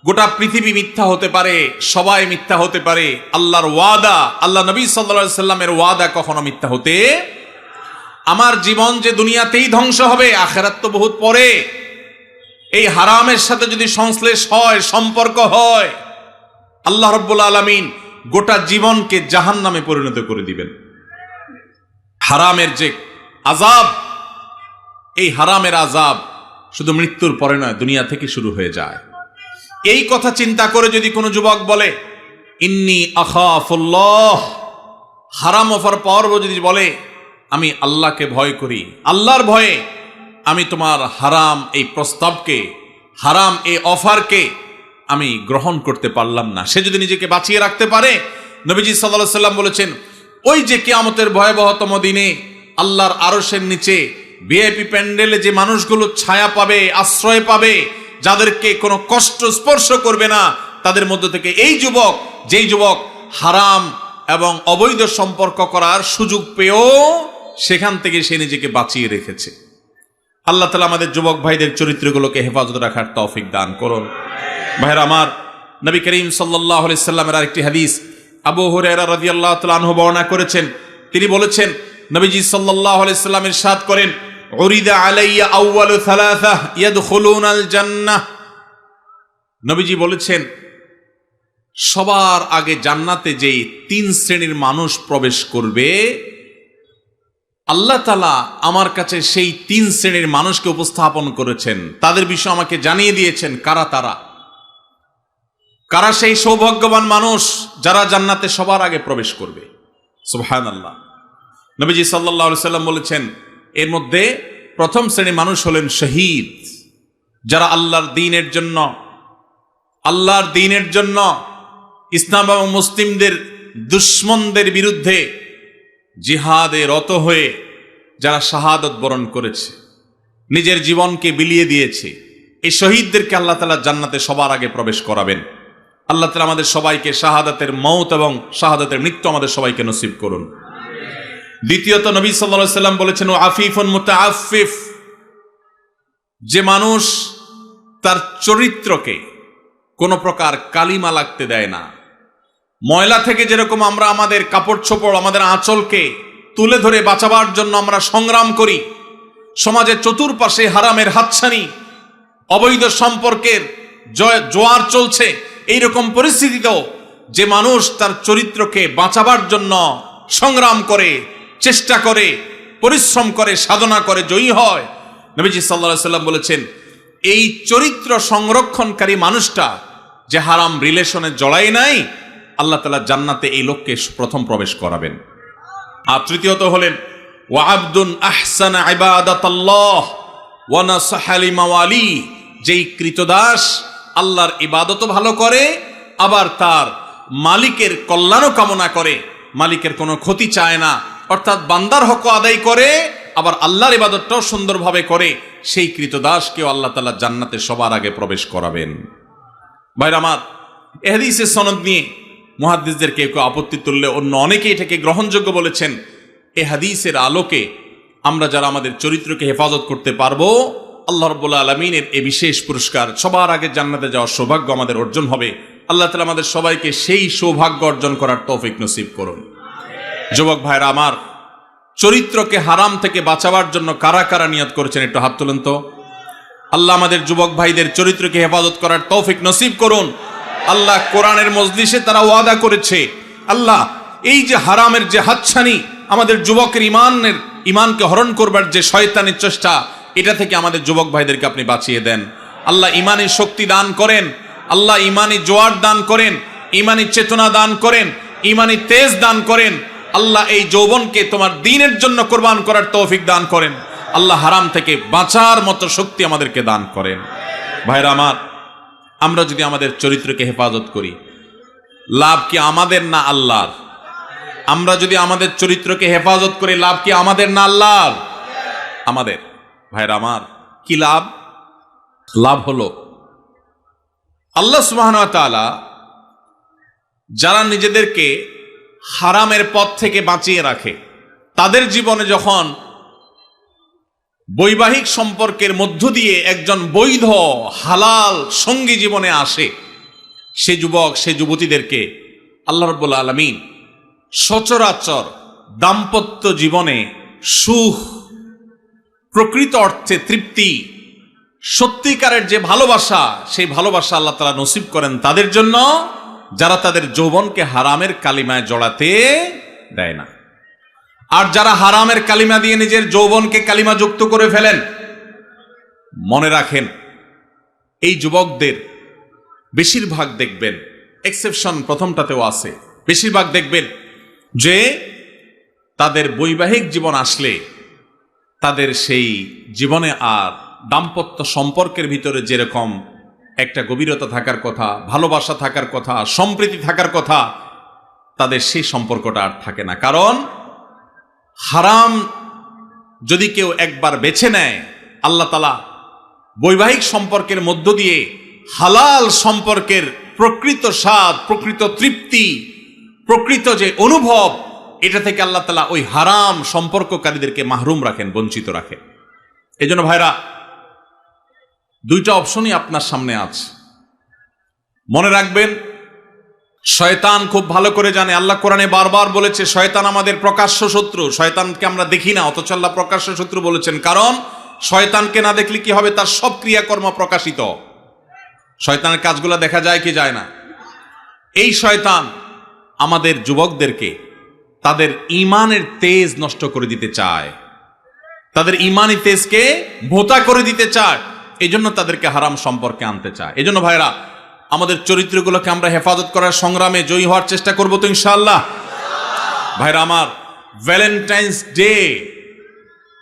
গোটা পৃথিবী মিথ্যা হতে পারে, সবাই মিথ্যা হতে পারে, আল্লাহর ওয়াদা, আল্লাহ নবী সাল্লাল্লাহু আলাইহি সাল্লামের ওয়াদা কখনো মিথ্যা হতে, আমার জীবন যে দুনিয়াতেই ধ্বংস হবে, আখিরাত তো বহুত পরে, এই হারামের সাথে যদি সংশ্লেষ হয়, সম্পর্ক হয়, আল্লাহ রাব্বুল আলামিন গোটা জীবনকে জাহান্নামে পরিণত করে দিবেন। হারামের যে আযাব, এই হারামের আযাব শুধু মৃত্যুর পরে নয়, দুনিয়া থেকে শুরু হয়ে যায়। এই কথা চিন্তা করে যদি কোনো যুবক বলে ইন্নী আখাফুল্লাহ, হারাম অফার পাওয়ার যদি বলে আমি আল্লাহকে ভয় করি, আল্লাহর ভয়ে আমি তোমার হারাম এই প্রস্তাবকে, হারাম এই অফারকে আমি গ্রহণ করতে পারলাম না, সে যদি নিজেকে বাঁচিয়ে রাখতে পারে, নবীজি সাল্লাল্লাহু আলাইহি সাল্লাম বলেছেন, ওই যে কিয়ামতের ভয়াবহতম দিনে আল্লাহর আরশের নিচে ভিআইপি প্যান্ডেলে যে মানুষগুলো ছায়া পাবে, আশ্রয় পাবে, যাদেরকে কোনো কষ্ট স্পর্শ করবে না, তাদের মধ্য থেকে এই যুবক, যেই যুবক হারাম এবং অবৈধ সম্পর্ক করার সুযোগ পেয়েও সেখান থেকে সে নিজেকে বাঁচিয়ে রেখেছে। আল্লাহ তাআলা আমাদের যুবক ভাইদের চরিত্রগুলোকে হেফাজত রাখার তৌফিক দান করুন। ভাইরা আমার, নবী করিম সাল্লাল্লাহু আলাইহি সাল্লামের আরেকটি হাদিস আবু হুরায়রা রাদিয়াল্লাহু তাআলা আনহু বর্ণনা করেছেন। তিনি বলেছেন, নবীজি সাল্লাল্লাহু আলাইহি সাল্লাম ইরশাদ করেন, উরিদা আলাইয়া আউয়ালু সালাসা ইয়াদখুলুনাল জান্নাহ। নবীজি বলেছেন, সবার আগে জান্নাতে যেই 3 শ্রেণীর মানুষ প্রবেশ করবে, আল্লাহ তাআলা আমার কাছে সেই 3 শ্রেণীর মানুষকে উপস্থাপন করেছেন, তাদের বিষয় আমাকে জানিয়ে দিয়েছেন। কারা সেই সৌভাগ্যবান মানুষ যারা জান্নাতে সবার আগে প্রবেশ করবে? সুবহানাল্লাহ। নবীজি সাল্লাল্লাহু আলাইহি সাল্লাম বলেছেন, এর মধ্যে প্রথম শ্রেণীর মানুষ হলেন শহীদ, যারা আল্লাহর দ্বীনের জন্য ইসলাম এবং মুসলিমদের দুশমনদের বিরুদ্ধে জিহাদে রত হয়ে যারা শাহাদত বরণ করেছে, নিজের জীবনকে বিলিয়ে দিয়েছে, এই শহীদদেরকে আল্লাহ তাআলা জান্নাতে সবার আগে প্রবেশ করাবেন। আল্লাহ তাআলা আমাদের সবাইকে শাহাদাতের মওত এবং শাহাদাতের মৃত্যু আমাদের সবাইকে নসিব করুন। দ্বিতীয়ত, নবী সাল্লাল্লাহু আলাইহি সাল্লাম বলেছেন, ও আফিফুন মুতাআফফিফ, যে মানুষ তার চরিত্রকে কোনো প্রকার কালিমা লাগতে দেয় না। ময়লা থেকে যেরকম আমরা আমাদের কাপড় চোপড়, আমাদের আঁচলকে তুলে ধরে বাঁচাবার জন্য আমরা সংগ্রাম করি, সমাজের চতুর্পাশে হারামের হাতছানি, অবৈধ সম্পর্কের জোয়ার চলছে, এইরকম পরিস্থিতিতেও যে মানুষ তার চরিত্রকে বাঁচাবার জন্য সংগ্রাম করে, চেষ্টা করে, পরিশ্রম করে, সাধনা করে, জয়ী হয়, নবীজি সাল্লাল্লাহু আলাইহি সাল্লাম বলেছেন, এই চরিত্র সংরক্ষণকারী মানুষটা যে হারাম রিলেশনে জড়ায় নাই, আল্লাহ তাআলা জান্নাতে এই লোককে প্রথম প্রবেশ করাবেন। আর তৃতীয়ত হলেন, ওয়া আবদুন আহসানা ইবাদাতাল্লাহ ওয়া নাসাহা লিমাওয়ালি, যেই কৃতদাস আল্লাহর ইবাদতও ভালো করে, আবার তার মালিকের কল্যাণও কামনা করে, মালিকের কোনো ক্ষতি চায় না, অর্থাৎ বান্দার হক আদায় করে, আবার আল্লাহর ইবাদতটাও সুন্দরভাবে করে, সেই কৃতদাসকেও আল্লাহ তাআলা জান্নাতে সবার আগে প্রবেশ করাবেন। ভাইরা আমার, এই হাদিসের সনদ নিয়ে মুহাদ্দিসদের কেউ কেউ আপত্তি তুললে অন্য অনেকে এটাকে গ্রহণযোগ্য বলেছেন। এই হাদিসের আলোকে আমরা যারা আমাদের চরিত্রকে হেফাজত করতে পারবো, আল্লাহ রাব্বুল আলামিনের এই বিশেষ পুরস্কার, সবার আগে জান্নাতে যাওয়ার সৌভাগ্য আমাদের অর্জন হবে। আল্লাহ তাআলা আমাদের সবাইকে সেই সৌভাগ্য অর্জন করার তৌফিক নসিব করুন। যুবক ভাইরা আমার, চরিত্রকে হারাম থেকে বাঁচাবার জন্য কারা কারা নিয়ত করেছেন একটু হাত তুলেন তো। আল্লাহ আমাদের যুবক ভাইদের চরিত্রকে হেফাজত করার তৌফিক নসিব করুন। আল্লাহ কোরআনের মজলিসে তারা ওয়াদা করেছে, আল্লাহ এই যে হারামের যে হাতছানি, আমাদের যুবকের ইমানকে হরণ করবার যে শয়তানের চেষ্টা, এটা থেকে আমাদের যুবক ভাইদেরকে আপনি বাঁচিয়ে দেন। আল্লাহ ইমানি শক্তি দান করেন, আল্লাহ ইমানি জোয়ার দান করেন, ইমানি চেতনা দান করেন, ইমানি তেজ দান করেন। আল্লাহ এই যৌবনকে তোমার দ্বীনের জন্য কোরবান করার তৌফিক দান করেন। আল্লাহ হারাম থেকে বাঁচার মতো শক্তি আমাদেরকে দান করেন। ভাইরা আমার, আমরা যদি আমাদের চরিত্রকে হেফাজত করি, লাভ কি আমাদের না আল্লাহর? আমরা যদি আমাদের চরিত্রকে হেফাজত করি, লাভ কি আমাদের না আল্লাহর? আমাদের। ভাইরা আমার, কি লাভ? লাভ হলো আল্লাহ সুবহানাহু ওয়া তাআলা যারা নিজেদেরকে হারামের পথ থেকে বাঁচিয়ে রাখে, তাদের জীবনে যখন বৈবাহিক সম্পর্কের মধ্য দিয়ে একজন বৈধ হালাল সঙ্গী জীবনে আসে, সে যুবক সে যুবতীদেরকে আল্লাহ রাব্বুল আলামিন সচরাচর দাম্পত্য জীবনে সুখ, প্রকৃত অর্থে তৃপ্তি, সত্যিকারের যে ভালোবাসা, সেই ভালোবাসা আল্লাহ তাআলা নসিব করেন তাদের জন্য যারা তাদের যৌবনকে হারামের কালিমায় জড়াতে দেয় না। আর যারা হারামের কালিমা দিয়ে নিজের যৌবনকে কালিমা যুক্ত করে ফেলেন, মনে রাখেন এই যুবকদের বেশিরভাগ দেখবেন, এক্সেপশন প্রথমটাতেও আছে, বেশিরভাগ দেখবেন যে তাদের বৈবাহিক জীবন আসলে তাদের সেই জীবনে আর দাম্পত্য সম্পর্কের ভিতরে যেরকম একটা গভীরতা থাকার কথা, ভালোবাসা থাকার কথা, সম্প্রীতি থাকার কথা, তাদের সেই সম্পর্কটা আর থাকে না। কারণ হারাম যদি কেউ একবার বেছে নেয়, আল্লাহ তাআলা বৈবাহিক সম্পর্কের মধ্য দিয়ে হালাল সম্পর্কের প্রকৃত স্বাদ, প্রকৃত তৃপ্তি, প্রকৃত যে অনুভব, এটা থেকে আল্লাহ তাআলা ওই হারাম সম্পর্ককারীদেরকে মাহরুম রাখেন, বঞ্চিত রাখেন। এই জন্য ভাইরা, দুইটা অপশনই আপনার সামনে আছে। মনে রাখবেন, শয়তান খুব ভালো করে জানে, আল্লাহ কোরআনে বারবার বলেছে শয়তান আমাদের প্রকাশ্য শত্রু। শয়তানকে আমরা দেখি না, অথচ আল্লাহ প্রকাশ্য শত্রু বলেছেন, কারণ শয়তানকে না দেখলে কি হবে, তার সব ক্রিয়াকর্ম প্রকাশিত। শয়তানের কাজগুলো দেখা যায় কি যায় না? এই শয়তান আমাদের যুবকদেরকে তাদের ঈমানের তেজ নষ্ট করে দিতে চায়, তাদের ঈমানি তেজকে ভোঁতা করে দিতে চায়, এই জন্য তাদেরকে হারাম সম্পর্কে আনতে চায়। এই জন্য ভাইরা, আমাদের চরিত্রগুলোকে আমরা হেফাজত করার সংগ্রামে জয়ী হওয়ার চেষ্টা করবো তো ইনশাআল্লাহ। ভাইরা আমার, ভ্যালেন্টাইন্স ডে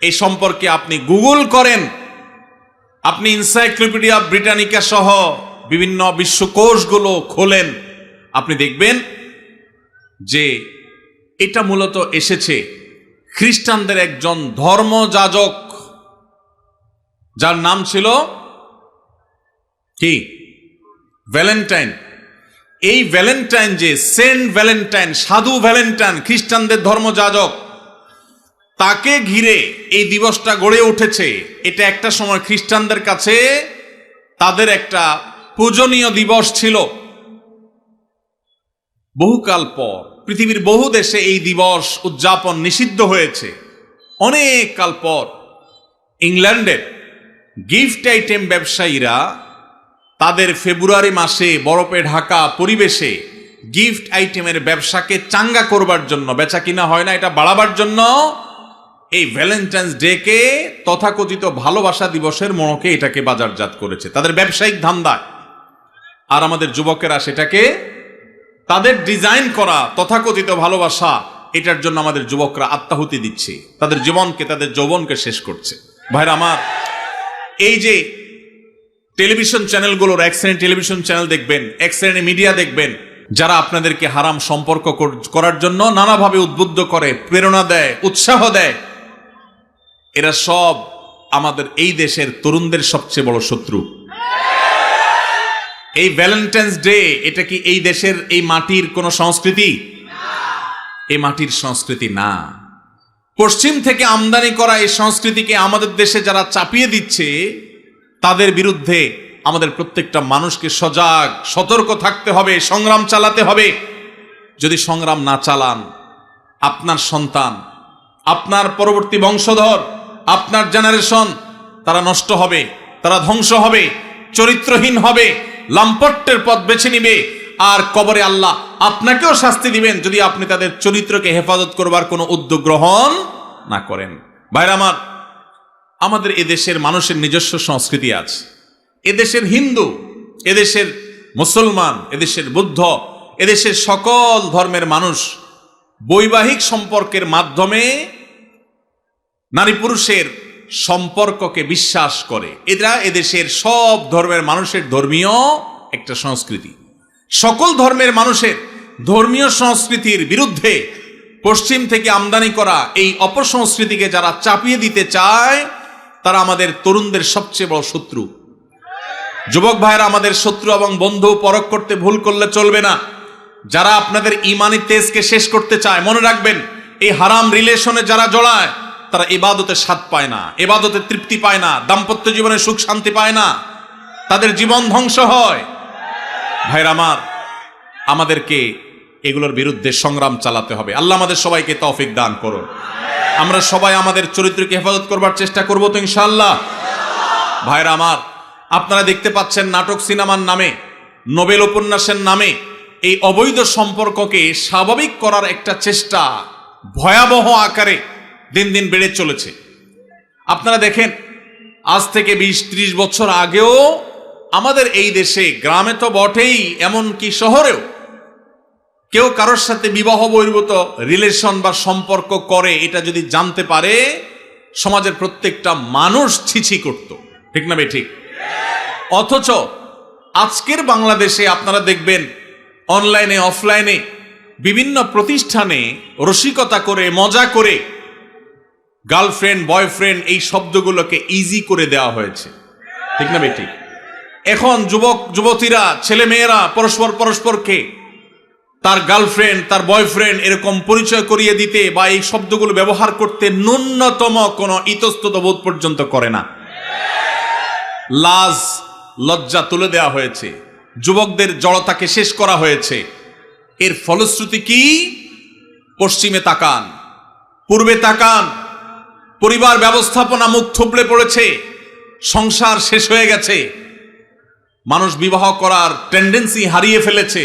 এই সম্পর্কে আপনি গুগল করেন, আপনি এনসাইক্লোপিডিয়া ব্রিটানিকা সহ বিভিন্ন বিশ্বকোষগুলো খোলেন, আপনি দেখবেন যে এটা মূলত এসেছে খ্রিস্টানদের একজন ধর্মযাজক, যার নাম ছিল কি? ভ্যালেন্টাইন। এই ভ্যালেন্টাইন, যে সেন্ট ভ্যালেন্টাইন, সাধু ভ্যালেন্টাইন, খ্রিস্টানদের ধর্মযাজক, তাকে ঘিরে এই দিবসটা গড়ে উঠেছে। এটা একটা সময় খ্রিস্টানদের কাছে তাদের একটা পূজনীয় দিবস ছিল। বহুকাল পর পৃথিবীর বহু দেশে এই দিবস উদযাপন নিষিদ্ধ হয়েছে। অনেক কাল পর ইংল্যান্ডের গিফট আইটেম ব্যবসায়ীরা তাদের ফেব্রুয়ারি মাসে বরফে ঢাকা পরিবেশে গিফট আইটেমের ব্যবসাকে চাঙ্গা করবার জন্য, বেচা কিনা হয় না এটা বাড়াবার জন্য, এই ভ্যালেন্টাইন্স ডে কে তথাকথিত ভালোবাসা দিবসের মনোকে এটাকে বাজারজাত করেছে তাদের ব্যবসায়িক ধান্দায়। আর আমাদের যুবকেরা সেটাকে তাদের ডিজাইন করা তথাকথিত ভালোবাসা, এটার জন্য আমাদের যুবকরা আত্মাহুতি দিচ্ছে, তাদের জীবনকে, তাদের যৌবনকে শেষ করছে। ভাইরা আমার, এই যে টেলিভিশন চ্যানেলগুলোর, এক শ্রেণীর টেলিভিশন চ্যানেল দেখবেন, এক শ্রেণীর মিডিয়া দেখবেন, যারা আপনাদেরকে হারাম সম্পর্ক করার জন্য নানাভাবে উদ্বুদ্ধ করে, প্রেরণা দেয়, উৎসাহ দেয়, এরা সব আমাদের এই দেশের তরুণদের সবচেয়ে বড় শত্রু। এই ভ্যালেন্টাইন্স ডে, এটা কি এই দেশের, এই মাটির কোন সংস্কৃতি? এই মাটির সংস্কৃতি না। পশ্চিম থেকে আমদানি করা এই সংস্কৃতিকে আমাদের দেশে যারা চাপিয়ে দিচ্ছে, তাদের বিরুদ্ধে আমাদের প্রত্যেকটা মানুষকে সজাগ, সতর্ক থাকতে হবে, সংগ্রাম চালাতে হবে। যদি সংগ্রাম না চালান, আপনার সন্তান, আপনার পরবর্তী বংশধর, আপনার জেনারেশন, তারা নষ্ট হবে, তারা ধ্বংস হবে, চরিত্রহীন হবে, লাম্পট্যের পথ বেছে নিবে, আর কবরে আল্লাহ আপনাকেও শাস্তি দিবেন যদি আপনি তাদের চরিত্রকে হেফাজত করবার কোনো উদ্যোগ গ্রহণ না করেন। ভাইরা আমার, আমাদের এদেশের মানুষের নিজস্ব সংস্কৃতি আছে। এদেশের হিন্দু, এদেশের মুসলমান, এদেশের বুদ্ধ, এদেশের সকল ধর্মের মানুষ বৈবাহিক সম্পর্কের মাধ্যমে নারী পুরুষের সম্পর্ককে বিশ্বাস করে। এরা এদেশের সব ধর্মের মানুষের ধর্মীয় একটা সংস্কৃতি। সকল ধর্মের মানুষের ধর্মীয় সংস্কৃতির বিরুদ্ধে পশ্চিম থেকে আমদানি করা এই অপসংস্কৃতিকে যারা চাপিয়ে দিতে চায়, তারা আমাদের তরুণদের সবচেয়ে বড় শত্রু। যুবক ভাইরা, আমাদের শত্রু এবং বন্ধু পরখ করতে ভুল করলে চলবে না। যারা আপনাদের ঈমানি তেজকে শেষ করতে চায়, মনে রাখবেন, এই হারাম রিলেশনে যারা জড়ায়, তারা ইবাদতে স্বাদ পায় না, ইবাদতে তৃপ্তি পায় না, দাম্পত্য জীবনে সুখ শান্তি পায় না, তাদের জীবন ধ্বংস হয়। ভাইরা আমার, আমাদেরকে এগুলোর বিরুদ্ধে সংগ্রাম চালাতে হবে। আল্লাহ আমাদের সবাইকে তৌফিক দান করুন। আমরা সবাই আমাদের চরিত্রকে হেফাজত করবার চেষ্টা করব তো ইনশাআল্লাহ। ভাইরা আমার, আপনারা দেখতে পাচ্ছেন নাটক সিনেমার নামে, নোবেল উপন্যাসের নামে এই অবৈধ সম্পর্ককে স্বাভাবিক করার একটা চেষ্টা ভয়াবহ আকারে দিন দিন বেড়ে চলেছে। আপনারা দেখেন, আজ থেকে 20-30 বছর আগেও আমাদের এই দেশে, গ্রামে তো বটেই, এমনকি শহরেও, কেউ কারোর সাথে বিবাহ বহির্ভূত রিলেশন বা সম্পর্ক করে, এটা যদি জানতে পারে, সমাজের প্রত্যেকটা মানুষ ছিছি করত, ঠিক না ভাই? ঠিক। অথচ আজকের বাংলাদেশে আপনারা দেখবেন, অনলাইনে অফলাইনে বিভিন্ন প্রতিষ্ঠানে রসিকতা করে, মজা করে গার্লফ্রেন্ড, বয়ফ্রেন্ড এই শব্দগুলোকে ইজি করে দেওয়া হয়েছে, ঠিক না ভাই? ঠিক। এখন যুবক যুবতীরা, ছেলে মেয়েরা পরস্পরকে তার গার্লফ্রেন্ড, তার বয়ফ্রেন্ড এরকম পরিচয় করিয়ে দিতে বা এই শব্দগুলো ব্যবহার করতে ন্যূনতম কোনো ইতস্তত বোধ পর্যন্ত করে না। লাজ লজ্জা তুলে দেওয়া হয়েছে, যুবকদের জড়তাকে শেষ করা হয়েছে। এর ফলশ্রুতি কি? পশ্চিমে তাকান, পূর্বে তাকান, পরিবার ব্যবস্থাপনা মুখ থুবড়ে পড়েছে, সংসার শেষ হয়ে গেছে, মানুষ বিবাহ করার টেন্ডেন্সি হারিয়ে ফেলেছে।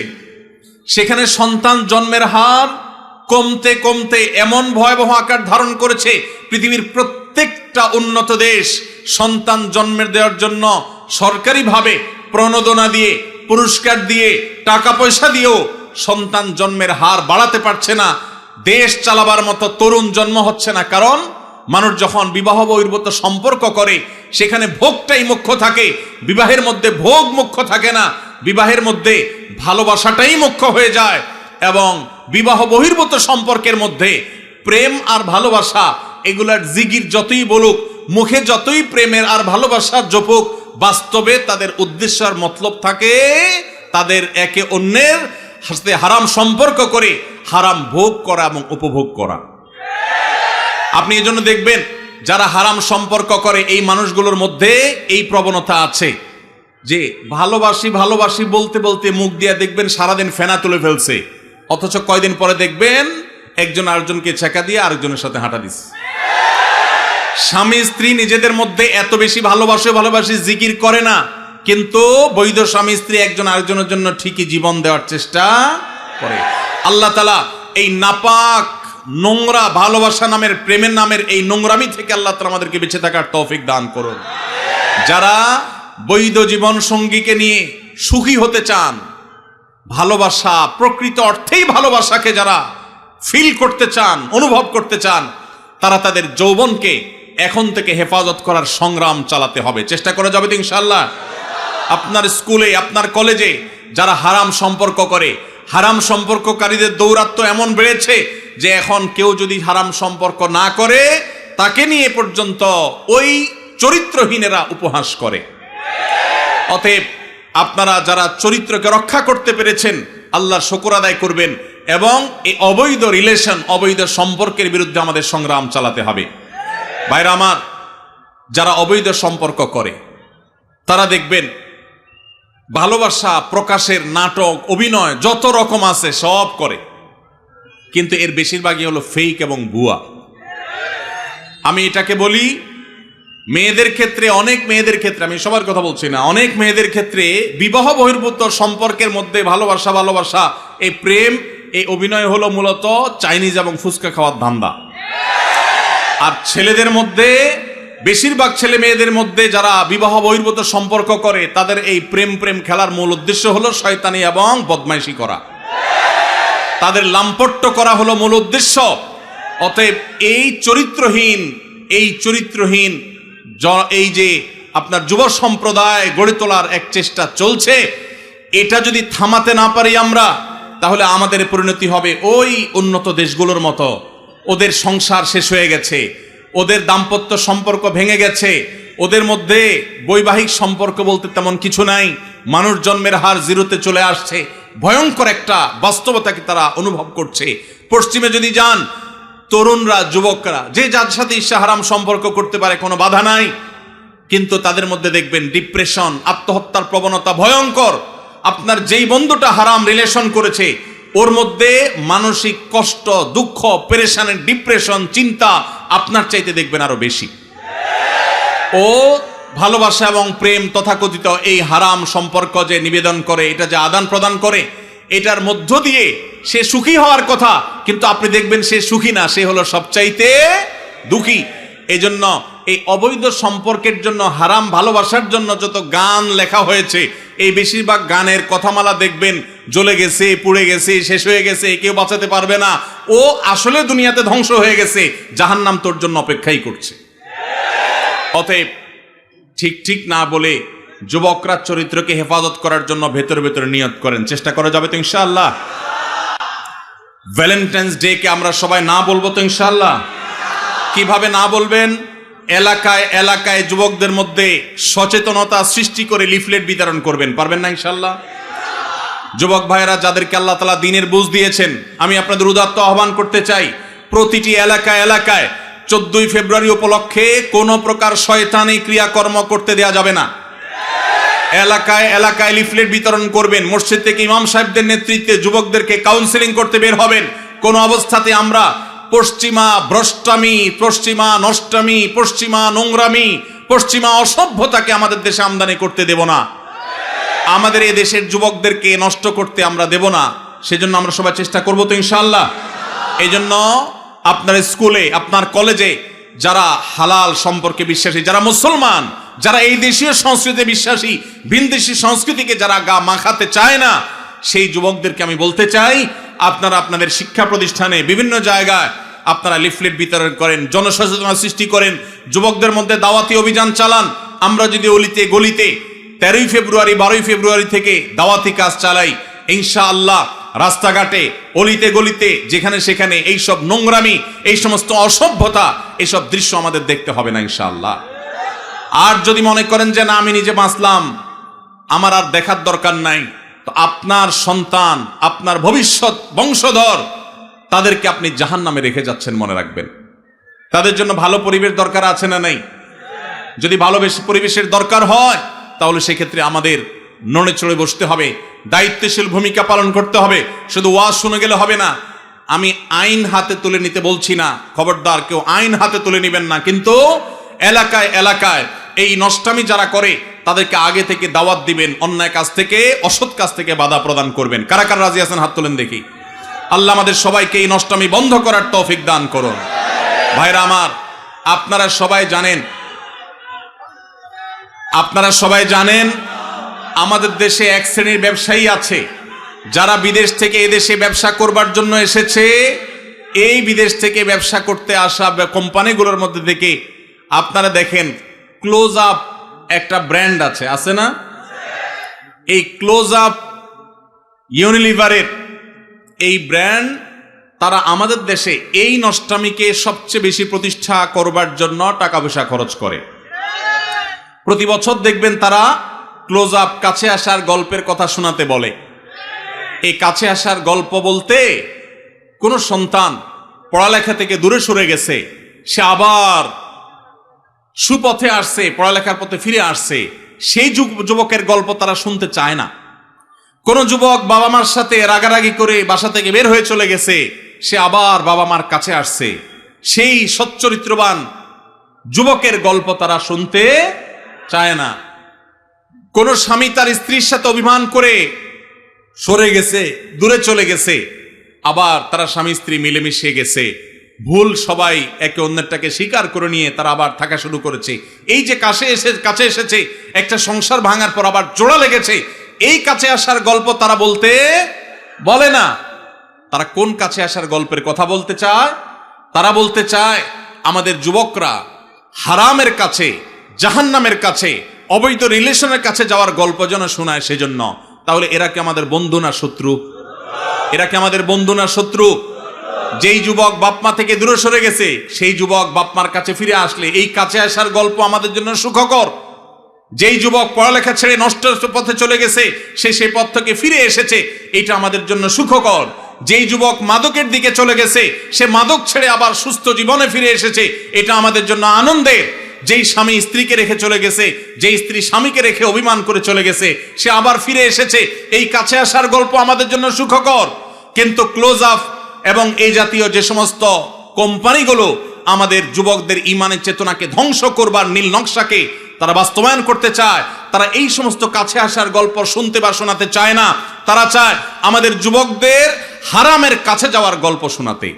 সেখানে সন্তান জন্মের হার কমতে কমতে এমন ভয়াবহ আকার ধারণ করেছে, পৃথিবীর প্রত্যেকটা উন্নত দেশ সন্তান জন্মের দেওয়ার জন্য সরকারিভাবে প্রণোদনা দিয়ে, পুরস্কার দিয়ে, টাকা পয়সা দিয়েও সন্তান জন্মের হার বাড়াতে পারছে না। দেশ চালাবার মতো তরুণ জন্ম হচ্ছে না। কারণ মানুষ যখন বিবাহ বহির্ভূত সম্পর্ক করে সেখানে ভোগটাই মুখ্য থাকে, বিবাহের মধ্যে ভোগ মুখ্য থাকে না, বিবাহের মধ্যে ভালোবাসাটাই মুখ্য হয়ে যায়। এবং বিবাহ বহির্ভূত সম্পর্কের মধ্যে প্রেম আর ভালোবাসা এগুলার জিগির যতই বলুক, মুখে যতই প্রেমের আর ভালোবাসার জপুক, বাস্তবে তাদের উদ্দেশ্য আর মতলব থাকে তাদের একে অন্যের সাথে হারাম সম্পর্ক করে হারাম ভোগ করা এবং উপভোগ করা। আপনি এজন্য দেখবেন যারা হারাম সম্পর্ক করে এই মানুষগুলোর মধ্যে এই প্রবণতা আছে যে ভালোবাসি ভালোবাসি বলতে বলতে মুখ দিয়ে দেখবেন সারাদিন ফেনা তুলে ফেলছে, অথচ কয়দিন পরে দেখবেন একজন আরেকজনকে ছেঁকা দিয়ে আরেকজনের সাথে হাঁটা দিচ্ছে। স্বামী স্ত্রী নিজেদের মধ্যে এত বেশি ভালোবাসি জিকির করে না, কিন্তু বৈধ স্বামী স্ত্রী একজন আরেকজনের জন্য ঠিকই জীবন দেওয়ার চেষ্টা করে। আল্লাহ তাআলা এই নাপাক নোংরা ভালোবাসা নামের, প্রেমের নামের এই নোংরামি থেকে আল্লাহ তাআলা আমাদেরকে বেঁচে থাকার তৌফিক দান করুন। যারা বৈধ জীবন সঙ্গীকে নিয়ে সুখী হতে চান, ভালোবাসা প্রকৃত অর্থেই ভালোবাসাকে যারা ফিল করতে চান, অনুভব করতে চান, তারা তাদের যৌবনকে এখন থেকে হেফাজত করার সংগ্রাম চালাতে হবে। চেষ্টা করা যাবে তো ইনশাআল্লাহ। আপনার স্কুলে, আপনার কলেজে যারা হারাম সম্পর্ক করে, হারাম সম্পর্ককারীদের দৌরাত্ম্য এমন বেড়েছে যে এখন কেউ যদি হারাম সম্পর্ক না করে তাকে নিয়ে পর্যন্ত ওই চরিত্রহীনেরা উপহাস করে। অতএব আপনারা যারা চরিত্রকে রক্ষা করতে পেরেছেন আল্লাহর শুকর আদায় করবেন এবং এই অবৈধ রিলেশন, অবৈধ সম্পর্কের বিরুদ্ধে আমাদের সংগ্রাম চালাতে হবে। ভাইরা আমার, যারা অবৈধ সম্পর্ক করে তারা দেখবেন ভালোবাসা প্রকাশের নাটক, অভিনয় যত রকম আছে সব করে, কিন্তু এর বেশিরভাগই হলো ফেক এবং ভুয়া। আমি এটাকে বলি মেয়েদের ক্ষেত্রে, অনেক মেয়েদের ক্ষেত্রে, আমি সবার কথা বলছি না, অনেক মেয়েদের ক্ষেত্রে বিবাহ বহির্ভূত সম্পর্কের মধ্যে ভালোবাসা এই প্রেম, এই অভিনয় হলো মূলত চাইনিজ এবং ফুচকা খাওয়ার ধান্দা। আর ছেলেদের মধ্যে, বেশিরভাগ ছেলে মেয়েদের মধ্যে যারা বিবাহ বহির্ভূত সম্পর্ক করে তাদের এই প্রেম খেলার মূল উদ্দেশ্য হলো শয়তানি এবং বদমাইশি করা, তাদের লাম্পট্য করা হলো মূল উদ্দেশ্য। অতএব এই চরিত্রহীন এই যে আপনার যুব সম্প্রদায় গড়ে তোলার এক চেষ্টা চলছে, এটা যদি থামাতে না পারি আমরা, তাহলে আমাদের পরিণতি হবে ওই উন্নত দেশগুলোর মতো। ওদের সংসার শেষ হয়ে গেছে, ওদের দাম্পত্য সম্পর্ক ভেঙে গেছে, ওদের মধ্যে বৈবাহিক সম্পর্ক বলতে তেমন কিছু নাই, মানুষ জন্মের হার জিরোতে চলে আসছে। ভয়ঙ্কর একটা বাস্তবতাকে তারা অনুভব করছে। পশ্চিমে যদি যান, তরুণরা, যুবকরা যে যার সাথে ইচ্ছা হারাম সম্পর্ক করতে পারে, কোনো বাধা নাই, কিন্তু তাদের মধ্যে দেখবেন ডিপ্রেশন, আত্মহত্যার প্রবণতা ভয়ঙ্কর। আপনার যেই বন্ধুটা হারাম রিলেশন করেছে ওর মধ্যে মানসিক কষ্ট, দুঃখ, পেরেশানের, ডিপ্রেশন, চিন্তা আপনার চাইতে দেখবেন আরো বেশি। ও ভালোবাসা এবং প্রেম তথাকথিত এই হারাম সম্পর্ক যে নিবেদন করে, এটা যে আদান প্রদান করে, এটার মধ্য দিয়ে সে সুখী হওয়ার কথা, কিন্তু আপনি দেখবেন সে সুখী না, সে হলো সবচাইতে দুঃখী। এজন্য এই অবৈধ সম্পর্কের জন্য, হারাম ভালোবাসার জন্য যত গান লেখা হয়েছে, এই বেশিরভাগ গানের কথামালা দেখবেন জ্বলে গেছে, পুড়ে গেছে, শেষ হয়ে গেছে, কেউ বাঁচাতে পারবে না, ও আসলে দুনিয়াতে ধ্বংস হয়ে গেছে, জাহান্নাম তোর জন্য অপেক্ষাই করছে। অতএব ঠিক না বলে যুবকরা চরিত্রকে হেফাজত করার জন্য ভেতরে নিয়ত করেন। চেষ্টা করা যাবে তো ইনশাআল্লাহ। ভ্যালেন্টাইন্স ডে কে আমরা সবাই না বলবো তো ইনশাআল্লাহ। কিভাবে না বলবেন? এলাকায় যুবকদের মধ্যে সচেতনতা সৃষ্টি করে লিফলেট বিতরণ করবেন, পারবেন না ইনশাআল্লাহ? যুবক ভাইয়েরা যাদেরকে আল্লাহ তাআলা দ্বীনের বুঝ দিয়েছেন, আমি আপনাদের উদাত্ত আহ্বান করতে চাই, প্রতিটি এলাকায় এলাকায় 14ই ফেব্রুয়ারি উপলক্ষে কোনো প্রকার শয়তানি ক্রিয়াকর্ম করতে দেয়া যাবে না। এলাকায় এলাকায় লিফলেট বিতরণ করবেন, মসজিদ থেকে ইমাম সাহেবদের নেতৃত্বে যুবকদেরকে কাউন্সেলিং করতে বের হবেন। কোন অবস্থাতে আমরা পশ্চিমা ভ্রষ্টামি, পশ্চিমা নষ্টামি, পশ্চিমা নোংরামি, পশ্চিমা অসভ্যতাকে আমাদের দেশে আমদানি করতে দেব না। আমাদের এই দেশের যুবকদেরকে নষ্ট করতে আমরা দেব না। সেজন্য আমরা সবাই চেষ্টা করব তো ইনশাআল্লাহ। এই জন্য আপনার স্কুলে, আপনার কলেজে যারা হালাল সম্পর্কে বিশ্বাসী, যারা মুসলমান, যারা এই দেশীয় সংস্কৃতিতে বিশ্বাসী, ভিনদেশী সংস্কৃতিকে যারা গা মাখাতে চায় না, সেই যুবকদেরকে আমি বলতে চাই, আপনারা আপনাদের শিক্ষা প্রতিষ্ঠানে বিভিন্ন জায়গায় আপনারা লিফলেট বিতরণ করেন, জনসচেতনতা সৃষ্টি করেন, যুবকদের মধ্যে দাওয়াতি অভিযান চালান। আমরা যদি অলিতে গলিতে 13ই ফেব্রুয়ারি 12ই ফেব্রুয়ারি থেকে দাওয়াতি কাজ চালাই, ইনশাআল্লাহ রাস্তাঘাটে অলিতে গলিতে যেখানে সেখানে এইসব নোংরামি, এই সমস্ত অসভ্যতা, এইসব দৃশ্য আমাদের দেখতে হবে না ইনশাআল্লাহ। আর যদি মনে করেন যে না আমি নিজে বাঁচলাম, আমার আর দেখার দরকার নাই, তো আপনার সন্তান, আপনার ভবিষ্যৎ বংশধর, তাদেরকে আপনি জাহান্নামে রেখে যাচ্ছেন, মনে রাখবেন। তাদের জন্য ভালো পরিবেশ দরকার আছে না নাই? যদি ভালো পরিবেশের দরকার হয়, তাহলে সেক্ষেত্রে আমাদের নড়ে চড়ে বসতে হবে, দায়িত্বশীল ভূমিকা পালন করতে হবে। শুধু ওয়াজ শুনে গেলে হবে না। আমি আইন হাতে তুলে নিতে বলছি না, খবরদার কেউ আইন হাতে তুলে নেবেন না, কিন্তু এলাকায় এলাকায় এই নষ্টামি যারা করে তাদেরকে আগে থেকে দাওয়াত দিবেন, অন্যায় কাজ থেকে, অসৎ কাজ থেকে বাধা প্রদান করবেন। কারা কারা রাজি আছেন হাত তোলেন দেখি। আল্লাহ আমাদের সবাইকে এই নষ্টামি বন্ধ করার তৌফিক দান করুন। ভাইরা আমার, আপনারা সবাই জানেন আমাদের দেশে এক শ্রেণীর ব্যবসায়ী আছে যারা বিদেশ থেকে এদেশে ব্যবসা করবার জন্য এসেছে। এই বিদেশ থেকে ব্যবসা করতে আসা কোম্পানিগুলোর মধ্যে থেকে আপনারা দেখেন ক্লোজ আপ একটা ব্র্যান্ড আছে না? এই ক্লোজ আপ ইউনিলিভারের এই ব্র্যান্ড, তারা আমাদের দেশে এই নষ্টামিকে সবচেয়ে বেশি প্রতিষ্ঠা করবার জন্য টাকা পয়সা খরচ করে। প্রতি বছর দেখবেন তারা ক্লোজ আপ কাছে আসার গল্পের কথা শোনাতে বলে। এই কাছে আসার গল্প বলতে, কোন সন্তান পড়ালেখা থেকে দূরে সরে গেছে, সে আবার সুপথে আসছে, পড়ালেখার পথে ফিরে আসছে, সেই যুবকের গল্প তারা শুনতে চায় না। কোন যুবক বাবা মার সাথে রাগারাগি করে বাসা থেকে বের হয়ে চলে গেছে, সে আবার বাবা মার কাছে আসছে, সেই সচ্চরিত্রবান যুবকের গল্প তারা শুনতে চায় না। কোন স্বামী তার স্ত্রীর সাথে অভিমান করে সরে গেছে, দূরে চলে গেছে, আবার তারা স্বামী স্ত্রী মিলেমিশে গেছে, ভুল সবাই একে অন্যটাকে স্বীকার করে নিয়ে তারা আবার থাকা শুরু করেছে। এই যে কাছে এসেছে, একটা সংসার ভাঙার পর আবার জোড়া লেগেছে, এই কাছে আসার গল্প তারা বলে না। তারা কোন কাছে আসার গল্পের কথা বলতে চায়? তারা বলতে চায় আমাদের যুবকরা হারামের কাছে, জাহান্নামের কাছে, অবৈধ রিলেশনের কাছে যাওয়ার গল্প যেন শোনায় সেজন্য। তাহলে এরা কি আমাদের বন্ধু না শত্রু? এরা কি আমাদের বন্ধু না শত্রু? যেই যুবক বাপমা থেকে দূরে সরে গেছে, সেই যুবক বাপমার কাছে ফিরে আসলে এই কাছে আসার গল্প আমাদের জন্য সুখকর। যেই যুবক পড়ালেখা ছেড়ে নষ্ট পথে চলে গেছে, সে সেই পথ থেকে ফিরে এসেছে, এটা আমাদের জন্য সুখকর। যেই যুবক মাদকের দিকে চলে গেছে, সে মাদক ছেড়ে আবার সুস্থ জীবনে ফিরে এসেছে, এটা আমাদের জন্য আনন্দের। যেই স্বামী স্ত্রীকে রেখে চলে গেছে, যেই স্ত্রী স্বামীকে রেখে অভিমান করে চলে গেছে, সে আবার ফিরে এসেছে, এই কাছে আসার গল্প আমাদের জন্য সুখকর। কিন্তু ক্লোজ আপ এবং এই জাতীয় যে সমস্ত কোম্পানিগুলো আমাদের যুবকদের ইমানের চেতনাকে ধ্বংস করবার নীল নকশাকে তারা বাস্তবায়ন করতে চায়, তারা এই সমস্ত কাছে আসার গল্প শুনতে বা শোনাতে চায় না। তারা চায় আমাদের যুবকদের হারামের কাছে যাওয়ার গল্প শোনাতে।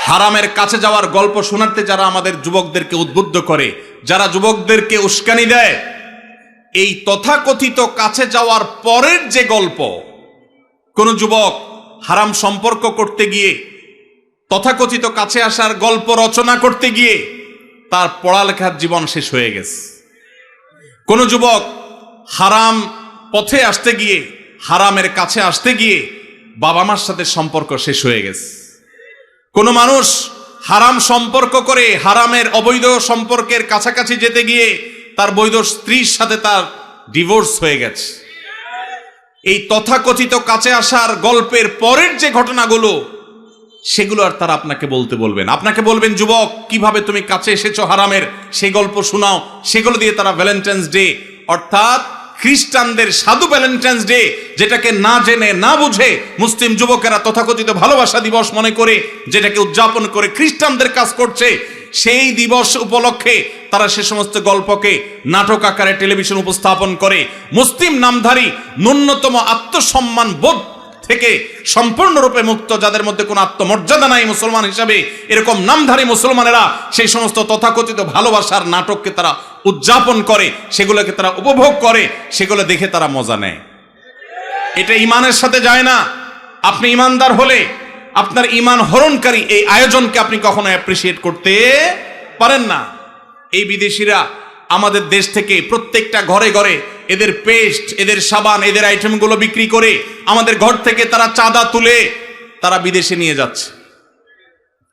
হারামের কাছে যাওয়ার গল্প শোনাতে যারা আমাদের যুবকদেরকে উদ্বুদ্ধ করে, যারা যুবকদেরকে উস্কানি দেয়, এই তথাকথিত কাছে যাওয়ার পরের যে গল্প, কোন যুবক হারাম সম্পর্ক করতে গিয়ে, তথাকথিত কাছে আসার গল্প রচনা করতে গিয়ে তার পড়ালেখার জীবন শেষ হয়ে গেছে। কোন যুবক হারাম পথে আসতে গিয়ে, হারামের কাছে আসতে গিয়ে বাবা মার সাথে সম্পর্ক শেষ হয়ে গেছে। কোন মানুষ হারাম সম্পর্ক করে হারামের অবৈধ সম্পর্কের কাছাকাছি যেতে গিয়ে তার বৈধ স্ত্রীর সাথে তার ডিভোর্স হয়ে গেছে। এই তথাকথিত কাছে আসার গল্পের পরের যে ঘটনাগুলো, সেগুলো আর তারা আপনাকে বলবেন। আপনাকে বলবেন, যুবক কিভাবে তুমি কাছে এসেছো হারামের, সেই গল্প শোনাও। সেগুলো দিয়ে তারা ভ্যালেন্টাইন্স ডে, অর্থাৎ খ্রিস্টানদের সাধু ভ্যালেন্টাইন্স ডে, যেটাকে না জেনে না বুঝে মুসলিম যুবকেরা তথাকথিত ভালোবাসা দিবস মনে করে যেটাকে উদযাপন করে খ্রিস্টানদের কাজ করছে, সেই দিবস উপলক্ষে তারা সে সমস্ত গল্পকে নাটক আকারে টেলিভিশন উপস্থাপন করে মুসলিম নামধারী ন্যূনতম আত্মসম্মান বোধ থেকে সম্পূর্ণরূপে মুক্ত, যাদের মধ্যে কোনো আত্মমর্যাদা নাই মুসলমান হিসাবে, এরকম নামধারী মুসলমানেরা সেই সমস্ত তথাকথিত ভালোবাসার নাটককে তারা উদযাপন করে, সেগুলোকে তারা উপভোগ করে, সেগুলো দেখে তারা মজা নেয়। এটা ইমানের সাথে যায় না। আপনি ইমানদার হলে আপনার ইমান হরণকারী এই আয়োজনকে আপনি কখনো অ্যাপ্রিসিয়েট করতে পারেন না। এই বিদেশিরা আমাদের দেশ থেকে প্রত্যেকটা ঘরে ঘরে এদের পেস্ট, এদের সাবান, এদের আইটেমগুলো বিক্রি করে আমাদের ঘর থেকে তারা চাঁদা তুলে তারা বিদেশে নিয়ে যাচ্ছে।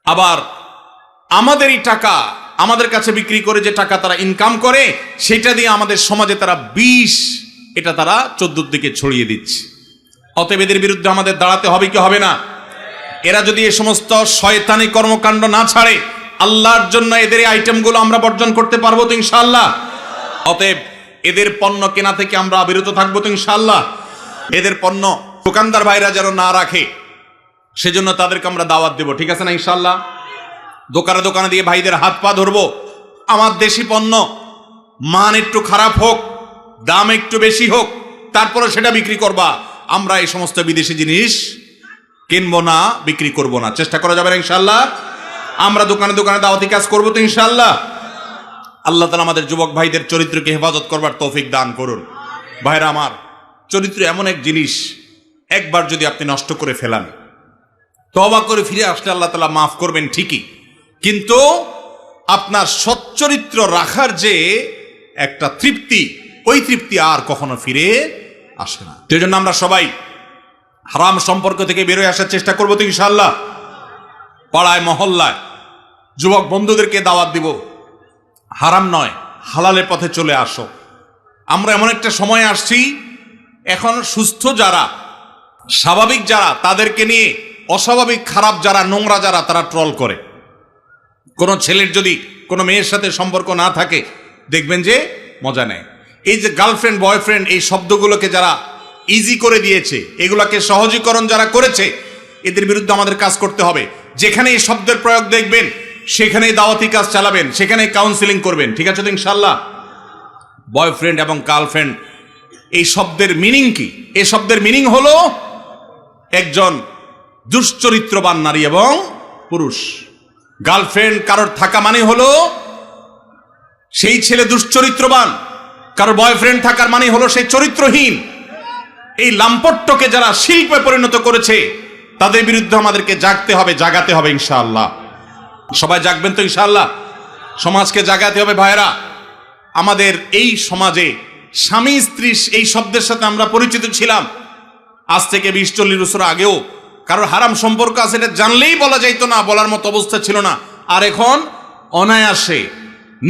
আবার আমাদেরই টাকা আমাদের কাছে বিক্রি করে যে টাকা তারা ইনকাম করে, সেটা দিয়ে আমাদের সমাজে তারা বিষ, এটা তারা 14 দিকে ছড়িয়ে দিচ্ছে। অতএব এদের বিরুদ্ধে আমাদের দাঁড়াতে হবে কি হবে না? এরা যদি এই সমস্ত শয়তানি কর্মকাণ্ড না ছাড়ে, আল্লাহর জন্য এদের এই আইটেমগুলো আমরা বর্জন করতে পারবো তো ইনশাআল্লাহ? অতএব এদের পণ্য কেনা থেকে আমরা বিরত থাকবো তো ইনশাআল্লাহ? এদের পণ্য দোকানদার ভাইরা যেন না রাখে, সেজন্য তাদেরকে আমরা দাওয়াত দেব, ঠিক আছে না ইনশাআল্লাহ? দোকানে দোকানে দিয়ে ভাইদের হাত পা ধরবো, আমার দেশি পণ্য মান একটু খারাপ হোক, দাম একটু বেশি হোক, তারপরে সেটা বিক্রি করবা। আমরা এই সমস্ত বিদেশি জিনিস কিনবো না, বিক্রি করব না। চেষ্টা করা যাবে ইনশাআল্লাহ? আমরা দোকানে দোকানে দাওয়াতি কাজ করবো তো ইনশাআল্লাহ? আল্লাহ তাআলা আমাদের যুবক ভাইদের চরিত্রকে হেফাজত করবার তৌফিক দান করুন। ভাইরা আমার, চরিত্র এমন এক জিনিস, একবার যদি আপনি নষ্ট করে ফেলান, তওবা করে ফিরে আসলে আল্লাহ তাআলা মাফ করবেন ঠিকই, কিন্তু আপনার সচ্চরিত্র রাখার যে একটা তৃপ্তি, ওই তৃপ্তি আর কখনো ফিরে আসে না। সেই জন্য আমরা সবাই হারাম সম্পর্ক থেকে বেরোয় আসার চেষ্টা করবো তো ইনশাআল্লাহ? পাড়ায় মহল্লায় যুবক বন্ধুদেরকে দাওয়াত দিব, হারাম নয় হালালের পথে চলে আসো। আমরা এমন একটা সময় আসছি, এখন সুস্থ যারা, স্বাভাবিক যারা, তাদেরকে নিয়ে অস্বাভাবিক খারাপ যারা, নোংরা যারা, তারা ট্রল করে। কোনো ছেলের যদি কোনো মেয়ের সাথে সম্পর্ক না থাকে, দেখবেন যে মজা নেয়। এই যে গার্লফ্রেন্ড বয়ফ্রেন্ড, এই শব্দগুলোকে যারা ইজি করে দিয়েছে, এগুলাকে সহজীকরণ যারা করেছে, এদের বিরুদ্ধে আমাদের কাজ করতে হবে। যেখানে এই শব্দের প্রয়োগ দেখবেন, সেখানেই দাওয়াতি কাজ চালাবেন, সেখানেই কাউন্সিলিং করবেন, ঠিক আছে তো ইনশাআল্লাহ? বয়ফ্রেন্ড এবং গার্লফ্রেন্ড, এই শব্দের মিনিং কি? এই শব্দের মিনিং হলো একজন দুশ্চরিত্রবান নারী এবং পুরুষ। গার্লফ্রেন্ড কারোর থাকা মানে হলো সেই ছেলে দুশ্চরিত্রবান, কারোর বয়ফ্রেন্ড থাকার মানে হলো সেই চরিত্রহীন। এই লাম্পট্যকে যারা শিল্পে পরিণত করেছে, তাদের বিরুদ্ধে আমাদেরকে জাগতে হবে, জাগাতে হবে ইনশাআল্লাহ। সবাই জাগবেন তো ইনশাআল্লাহ? সমাজকে জাগাতে হবে ভাইরা। আমাদের এই সমাজে স্বামী স্ত্রী এই শব্দের সাথে আমরা পরিচিত ছিলাম আজ থেকে 20-40 বছর আগেও। কারোর হারাম সম্পর্ক আছে এটা জানলেই বলা যাইতো না, বলার মতো অবস্থা ছিল না। আর এখন অনায়াসে,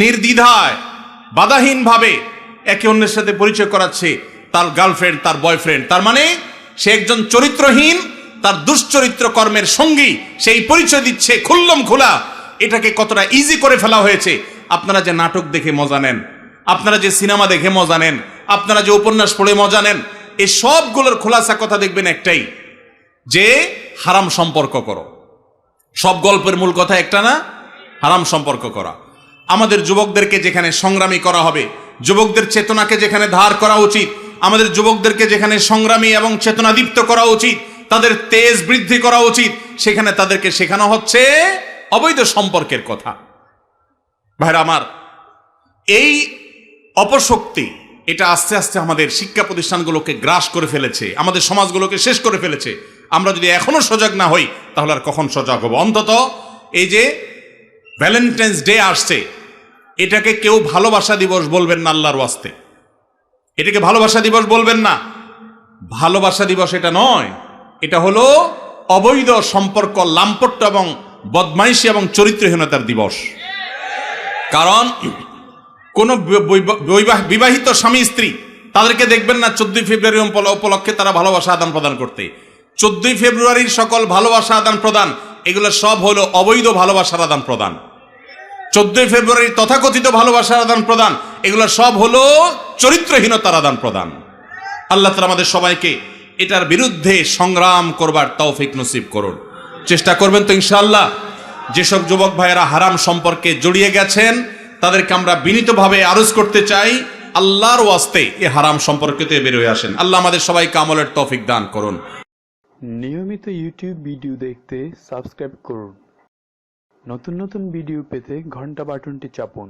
নির্দ্বিধায়, বাধাহীনভাবে একে অন্যের সাথে পরিচয় করাচ্ছে তার গার্লফ্রেন্ড, তার বয়ফ্রেন্ড। তার মানে সে একজন চরিত্রহীন, তার দুশ্চরিত্র কর্মের সঙ্গী, সেই পরিচয় দিচ্ছে খুল্লম খোলা। এটাকে কতটা ইজি করে ফেলা হয়েছে। আপনারা যে নাটক দেখে মজা নেন, আপনারা যে সিনেমা দেখে মজা নেন, আপনারা যে উপন্যাস পড়ে মজা নেন, এই সবগুলোর খোলাসা কথা দেখবেন একটাই, যে হারাম সম্পর্ক করো। সব গল্পের মূল কথা একটা না, হারাম সম্পর্ক করা। আমাদের যুবকদেরকে যেখানে সংগ্রামী করা হবে, যুবকদের চেতনাকে যেখানে ধার করা উচিত, আমাদের যুবকদেরকে যেখানে সংগ্রামী এবং চেতনাদীপ্ত করা উচিত, তাদের তেজ বৃদ্ধি করা উচিত, সেখানে তাদেরকে শেখানো হচ্ছে অবৈধ সম্পর্কের কথা। ভাইরা আমার, এই অপশক্তি এটা আস্তে আস্তে আমাদের শিক্ষা প্রতিষ্ঠানগুলোকে গ্রাস করে ফেলেছে, আমাদের সমাজগুলোকে শেষ করে ফেলেছে। আমরা যদি এখনো সজাগ না হই, তাহলে আর কখন সজাগ হব? অন্তত এই যে ভ্যালেন্টাইন্স ডে আসছে, এটাকে কেউ ভালোবাসা দিবস বলবেন না আল্লাহর ওয়াস্তে। এটাকে ভালোবাসা দিবস বলবেন না। ভালোবাসা দিবস এটা নয়, এটা হলো অবৈধ সম্পর্ক, লাম্পট্য এবং বদমাইশি এবং চরিত্রহীনতার দিবস। কারণ কোন বিবাহিত স্বামী স্ত্রী তাদেরকে দেখবেন না 14ই ফেব্রুয়ারি উপলক্ষে তারা ভালোবাসা আদান প্রদান করতে। 14ই ফেব্রুয়ারির সকল ভালোবাসা আদান প্রদান এগুলো সব হলো অবৈধ ভালোবাসার আদান প্রদান। 14ই ফেব্রুয়ারির তথাকথিত ভালোবাসার আদান প্রদান এগুলো সব হলো চরিত্রহীনতার আদান প্রদান। আল্লাহ তাআলা আমাদের সবাইকে এটার বিরুদ্ধে সংগ্রাম করবার তৌফিক নসিব করুন। চেষ্টা করবেন তো ইনশাআল্লাহ। যেসব যুবক ভাইয়েরা হারাম সম্পর্কে জড়িয়ে গেছেন তাদেরকে আমরা বিনীতভাবে আরজ করতে চাই, আল্লাহর ওয়াস্তে এ হারাম সম্পর্কে থেকে বের হয়ে আসেন। আল্লাহ আমাদের সবাইকে আমলের তৌফিক দান করুন। নিয়মিত ইউটিউব ভিডিও দেখতে সাবস্ক্রাইব করুন। নতুন নতুন ভিডিও পেতে ঘন্টা বাটনটি চাপুন।